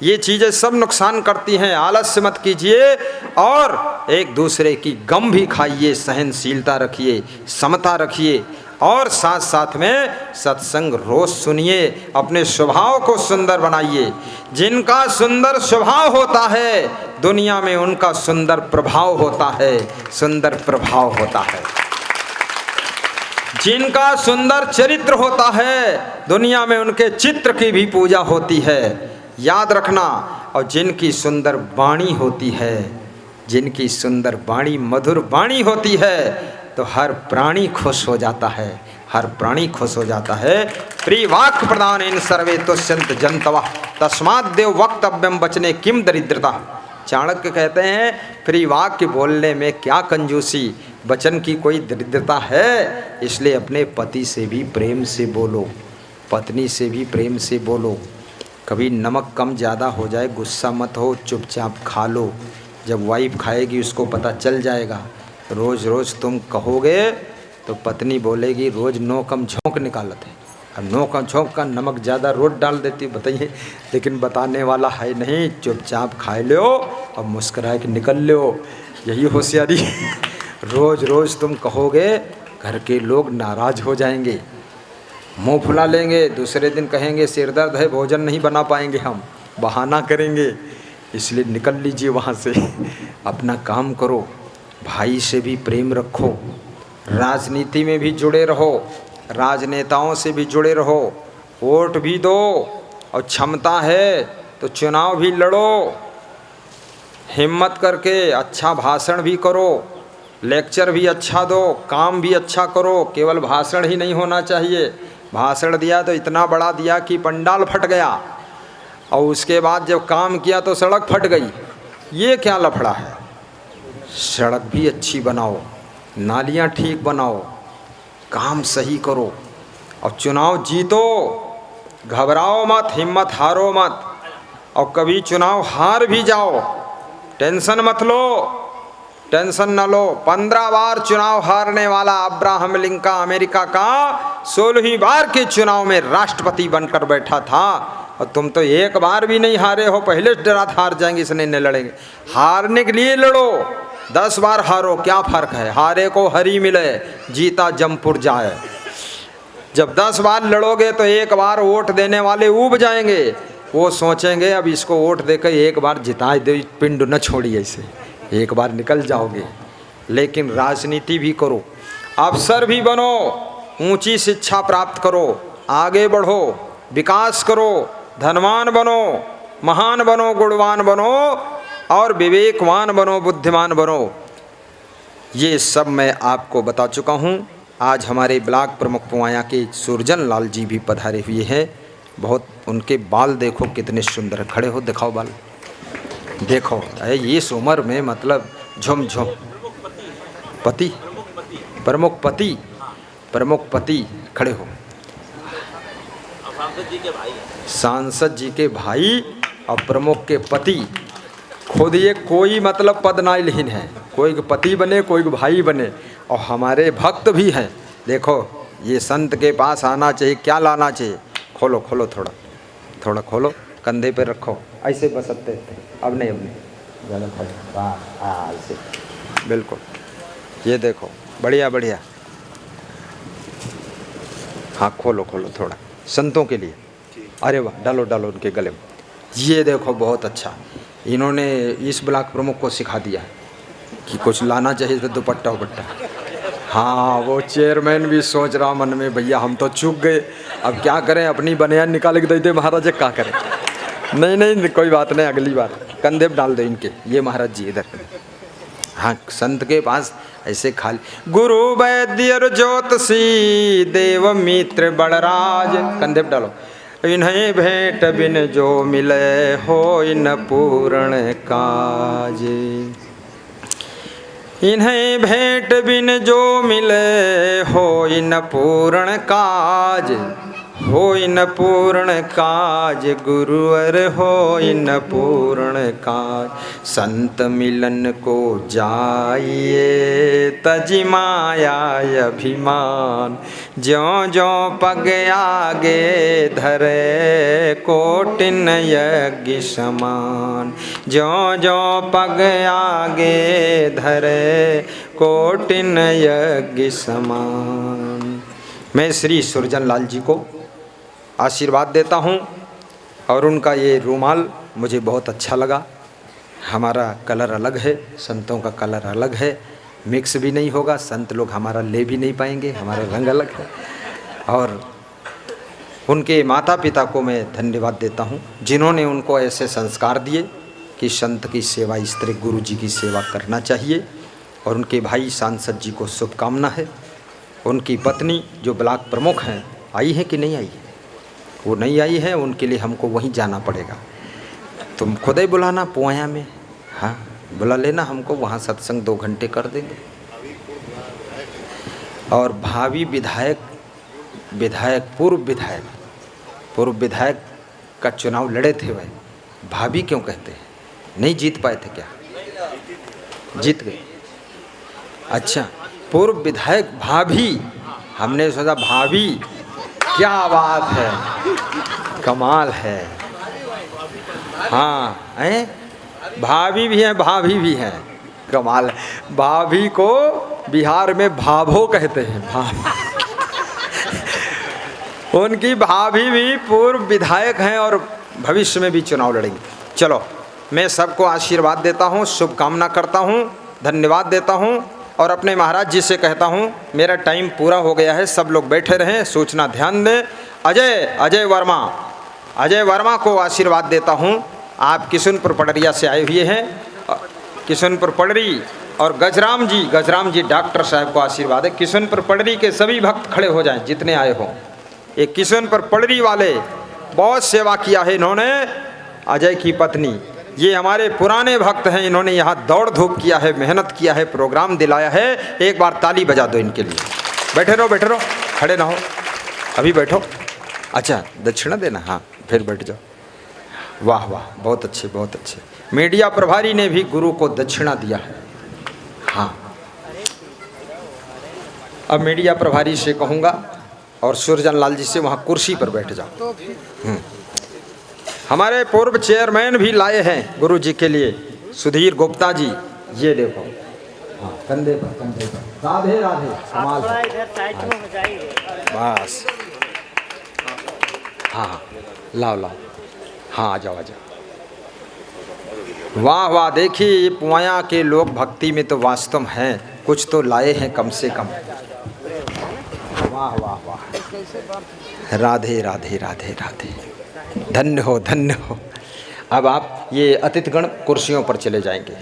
ये चीज़ें सब नुकसान करती हैं। आलस्य मत कीजिए, और एक दूसरे की गम भी खाइए, सहनशीलता रखिए, समता रखिए, और साथ साथ में सत्संग रोज सुनिए, अपने स्वभाव को सुंदर बनाइए। जिनका सुंदर स्वभाव होता है दुनिया में उनका सुंदर प्रभाव होता है, सुंदर प्रभाव होता है। जिनका सुंदर चरित्र होता है दुनिया में उनके चित्र की भी पूजा होती है, याद रखना। और जिनकी सुंदर वाणी होती है, जिनकी सुंदर वाणी, मधुर वाणी होती है, तो हर प्राणी खुश हो जाता है, हर प्राणी खुश हो जाता है। प्रियवाक्य प्रदान इन सर्वे तुष्यंत जंतवा तस्माद् देव वक्तव्यम बचने किम दरिद्रता। चाणक्य कहते हैं प्रियवाक्य बोलने में क्या कंजूसी, वचन की कोई दरिद्रता है। इसलिए अपने पति से भी प्रेम से बोलो, पत्नी से भी प्रेम से बोलो। कभी नमक कम ज़्यादा हो जाए गुस्सा मत हो, चुपचाप खा लो। जब वाइफ खाएगी उसको पता चल जाएगा। रोज़ रोज़ तुम कहोगे तो पत्नी बोलेगी रोज़ नो कम झोंक निकालत है। अब नो कम झोंक का नमक ज़्यादा रोज डाल देती, बताइए, लेकिन बताने वाला है नहीं। चुपचाप खा लो और मुस्कुरा के निकल लो, यही होशियारी। रोज़ रोज़ तुम कहोगे घर के लोग नाराज़ हो जाएंगे, मुँह फुला लेंगे, दूसरे दिन कहेंगे सिर दर्द है भोजन नहीं बना पाएंगे, हम बहाना करेंगे। इसलिए निकल लीजिए वहाँ से, अपना काम करो। भाई से भी प्रेम रखो, राजनीति में भी जुड़े रहो, राजनेताओं से भी जुड़े रहो, वोट भी दो, और क्षमता है तो चुनाव भी लड़ो। हिम्मत करके अच्छा भाषण भी करो, लेक्चर भी अच्छा दो, काम भी अच्छा करो। केवल भाषण ही नहीं होना चाहिए। भाषण दिया तो इतना बड़ा दिया कि पंडाल फट गया, और उसके बाद जब काम किया तो सड़क फट गई। ये क्या लफड़ा है। सड़क भी अच्छी बनाओ, नालियाँ ठीक बनाओ, काम सही करो, और चुनाव जीतो। घबराओ मत, हिम्मत हारो मत। और कभी चुनाव हार भी जाओ, टेंशन मत लो, टेंशन न लो। 15 बार चुनाव हारने वाला अब्राहम लिंकन अमेरिका का 16वीं बार के चुनाव में राष्ट्रपति बनकर बैठा था, और तुम तो एक बार भी नहीं हारे हो। पहले डरा था हार जाएंगे इसने नहीं लड़ेंगे। हारने के लिए लड़ो, 10 बार हारो, क्या फ़र्क है। हारे को हरी मिले, जीता जमपुर जाए। जब 10 बार लड़ोगे तो एक बार वोट देने वाले ऊब जाएंगे, वो सोचेंगे अब इसको वोट देकर एक बार जिता दे, पिंड न छोड़ी, ऐसे एक बार निकल जाओगे। लेकिन राजनीति भी करो, अफसर भी बनो, ऊंची शिक्षा प्राप्त करो, आगे बढ़ो, विकास करो, धनवान बनो, महान बनो, गुणवान बनो और विवेकवान बनो, बुद्धिमान बनो। ये सब मैं आपको बता चुका हूँ। आज हमारे ब्लॉक प्रमुख पुआया के सुरजन लाल जी भी पधारे हुए हैं। बहुत उनके बाल देखो कितने सुंदर, खड़े हो दिखाओ बाल, देखो इस उम्र में मतलब झुम झुम। पति प्रमुख पति खड़े हो। सांसद जी के भाई और प्रमुख के पति, खुद ये कोई मतलब पद नाहीन है, कोई पति बने कोई भाई बने और हमारे भक्त भी हैं। देखो ये संत के पास आना चाहिए, क्या लाना चाहिए? खोलो खोलो, थोड़ा खोलो, कंधे पे रखो, ऐसे बसते थे। अब नहीं ज़्यादा खोलो, हाँ ऐसे बिल्कुल। ये देखो बढ़िया बढ़िया, हाँ खोलो थोड़ा संतों के लिए। अरे वाह, डालो उनके गले में। ये देखो बहुत अच्छा, इन्होंने इस ब्लॉक प्रमुख को सिखा दिया कि कुछ लाना चाहिए तो दुपट्टा उपट्टा। हाँ वो चेयरमैन भी सोच रहा मन में, भैया हम तो चूक गए, अब क्या करें, अपनी बनियान निकाल के देते महाराज, क्या करें। नहीं कोई बात नहीं, अगली बार कंधे पे डाल दो इनके। ये महाराज जी इधर, हाँ संत के पास ऐसे खाली। गुरु वैद्य ज्योतिषी देव मित्र बड़राज, कंधे पे डालो। इन्हें भेंट बिन जो मिले हो इन पूर्ण काज, इन्हें भेंट बिन जो मिले हो इन पूर्ण काज, हो इन पूर्ण काज गुरुवर हो इन पूर्ण काज। संत मिलन को जाइए तजी माया अभिमान, ज्यों ज्यों पग आगे धरे कोटिन यज्ञ समान, ज्यों ज्यों पग आगे धरे कोटिन यज्ञ समान। मैं श्री सुरजन लाल जी को आशीर्वाद देता हूँ और उनका ये रूमाल मुझे बहुत अच्छा लगा। हमारा कलर अलग है, संतों का कलर अलग है, मिक्स भी नहीं होगा, संत लोग हमारा ले भी नहीं पाएंगे, हमारा रंग अलग है। और उनके माता पिता को मैं धन्यवाद देता हूँ जिन्होंने उनको ऐसे संस्कार दिए कि संत की सेवा, इस तरह गुरु जी की सेवा करना चाहिए। और उनके भाई सांसद जी को शुभकामना है। उनकी पत्नी जो ब्लॉक प्रमुख हैं, आई है कि नहीं आई है? वो नहीं आई है, उनके लिए हमको वहीं जाना पड़ेगा। तुम खुद ही बुलाना पुआया में, हाँ बुला लेना हमको, वहाँ सत्संग 2 घंटे कर देंगे। और भावी विधायक पूर्व विधायक का चुनाव लड़े थे, वह भाभी क्यों कहते हैं? नहीं जीत पाए थे क्या? जीत गए। अच्छा, पूर्व विधायक भाभी, हमने सोचा भाभी, क्या बात है, कमाल है। हाँ हैं, भाभी भी हैं, कमाल है। भाभी को बिहार में भाभो कहते हैं, उनकी भाभी भी पूर्व विधायक हैं और भविष्य में भी चुनाव लड़ेंगे। चलो, मैं सबको आशीर्वाद देता हूँ, शुभकामना करता हूँ, धन्यवाद देता हूँ और अपने महाराज जी से कहता हूँ मेरा टाइम पूरा हो गया है, सब लोग बैठे रहें, सूचना ध्यान दें। अजय वर्मा को आशीर्वाद देता हूँ। आप किशनपुर पडरिया से आए हुए हैं, किशनपुर पडरी। और गजराम जी डॉक्टर साहब को आशीर्वाद है। किशनपुर पडरी के सभी भक्त खड़े हो जाएं जितने आए हों। ये किशनपुर पडरी वाले बहुत सेवा किया है इन्होंने। अजय की पत्नी, ये हमारे पुराने भक्त हैं, इन्होंने यहाँ दौड़ धूप किया है, मेहनत किया है, प्रोग्राम दिलाया है। एक बार ताली बजा दो इनके लिए। बैठे रहो, खड़े ना हो, अभी बैठो। अच्छा, दक्षिणा देना, हाँ फिर बैठ जाओ। वाह वाह, बहुत अच्छे। मीडिया प्रभारी ने भी गुरु को दक्षिणा दिया है। हाँ, अब मीडिया प्रभारी से कहूँगा और सुरजन लाल जी से वहाँ कुर्सी पर बैठ जाओ। हमारे पूर्व चेयरमैन भी लाए हैं गुरु जी के लिए, सुधीर गुप्ता जी। ये देखो, हाँ कंधे पर। राधे राधे, कमाल है। बस, हाँ लाओ, हाँ आ जाओ। वाह, देखिए ये पुआया के लोग भक्ति में तो वास्तव हैं, कुछ तो लाए हैं कम से कम। वाह वाह वाह, राधे राधे राधे राधे, धन्य हो धन्य हो। अब आप ये अतिथिगण कुर्सियों पर चले जाएंगे।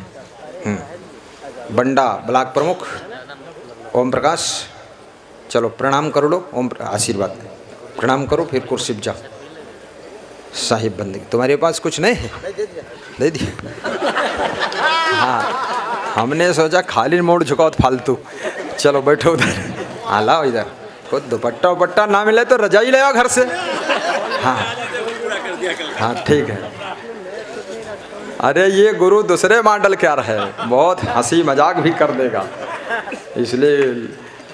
बंडा ब्लॉक प्रमुख ओम प्रकाश, चलो प्रणाम करो लो, ओम आशीर्वाद प्रणाम करो, फिर कुर्सी पे जाओ। साहिब बंदगी, तुम्हारे पास कुछ नहीं है? दे दिया। हाँ, हमने सोचा खाली मोड़ झुकाओ फालतू। चलो बैठो उधर। हाँ लाओ इधर, खुद दुपट्टा उपट्टा ना मिले तो रजाई ले आओ घर से। हाँ हाँ ठीक है। अरे ये गुरु दूसरे मॉडल क्या रहे, बहुत हंसी मजाक भी कर देगा, इसलिए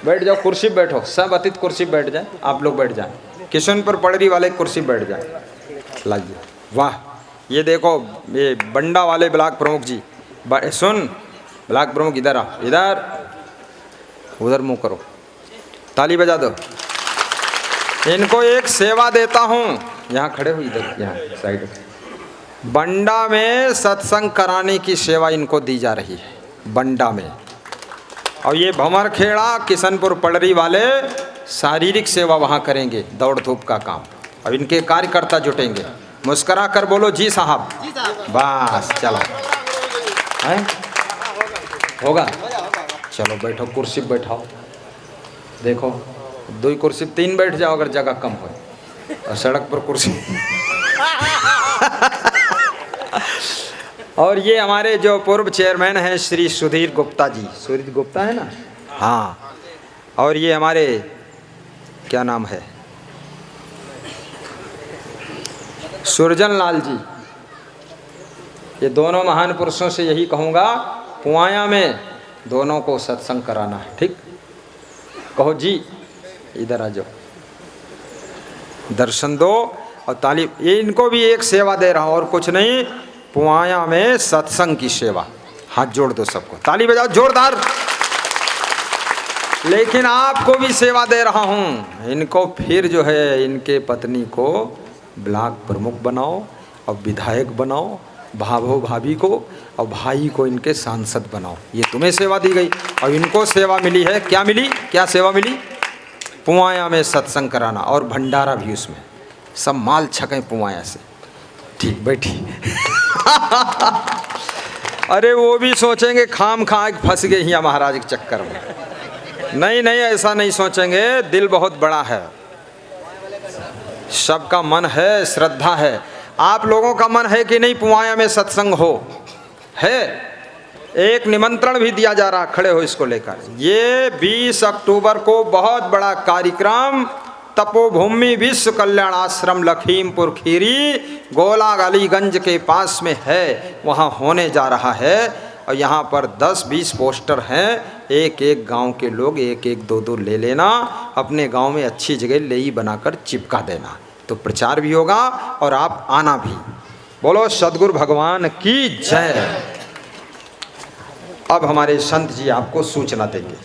बैठ जाओ कुर्सी पे बैठो। सब अतिथि कुर्सी पे बैठ जाए, आप लोग बैठ जाए। किशनपुर पड़री वाले कुर्सी बैठ जाए। लाइए, वाह ये देखो, ये बंडा वाले ब्लॉक प्रमुख जी, सुन ब्लॉक प्रमुख इधर आ, इधर उधर मुंह करो, ताली बजा दो। इनको एक सेवा देता हूँ, यहाँ खड़े हो, इधर यहाँ साइड। बंडा में सत्संग कराने की सेवा इनको दी जा रही है, बंडा में। और ये भंवरखेड़ा किशनपुर पड़री वाले शारीरिक सेवा वहाँ करेंगे, दौड़ धूप का काम। अब इनके कार्यकर्ता जुटेंगे, मुस्करा कर बोलो जी साहब। बस चलो, है होगा। चलो बैठो, कुर्सी पे बैठाओ। देखो दो ही कुर्सी पे 3 बैठ जाओ अगर जगह कम हो, और सड़क पर कुर्सी। और ये हमारे जो पूर्व चेयरमैन हैं श्री सुधीर गुप्ता जी, सुधीर गुप्ता है ना, हाँ। और ये हमारे क्या नाम है, सुरजन लाल जी। ये दोनों महान पुरुषों से यही कहूँगा, पुआया में दोनों को सत्संग कराना है, ठीक? कहो जी, इधर आ जाओ, दर्शन दो और ताली। ये इनको भी एक सेवा दे रहा हूँ और कुछ नहीं, पुआया में सत्संग की सेवा। हाथ जोड़ दो सबको, ताली बजाओ जोरदार। लेकिन आपको भी सेवा दे रहा हूँ, इनको फिर जो है इनके पत्नी को ब्लॉक प्रमुख बनाओ और विधायक बनाओ, भाभो भाभी को और भाई को इनके सांसद बनाओ। ये तुम्हें सेवा दी गई और इनको सेवा मिली है। क्या मिली, क्या सेवा मिली? पुआया में सत्संग कराना और भंडारा भी उसमें, सब माल छकें पुआया से। ठीक बैठी। अरे वो भी सोचेंगे खाम खा फंस गए यहाँ महाराज के चक्कर में। नहीं नहीं, ऐसा नहीं सोचेंगे, दिल बहुत बड़ा है, सबका मन है, श्रद्धा है। आप लोगों का मन है कि नहीं पुआया में सत्संग हो? है। एक निमंत्रण भी दिया जा रहा, खड़े हो इसको लेकर। ये 20 अक्टूबर को बहुत बड़ा कार्यक्रम तपोभूमि विश्व कल्याण आश्रम लखीमपुर खीरी गोला अलीगंज के पास में है, वहाँ होने जा रहा है। और यहाँ पर 10-20 पोस्टर हैं, एक एक गांव के लोग एक एक 2-2 ले लेना, अपने गांव में अच्छी जगह लेई बनाकर चिपका देना, तो प्रचार भी होगा और आप आना भी। बोलो सद्गुरु भगवान की जय। अब हमारे संत जी आपको सूचना देंगे।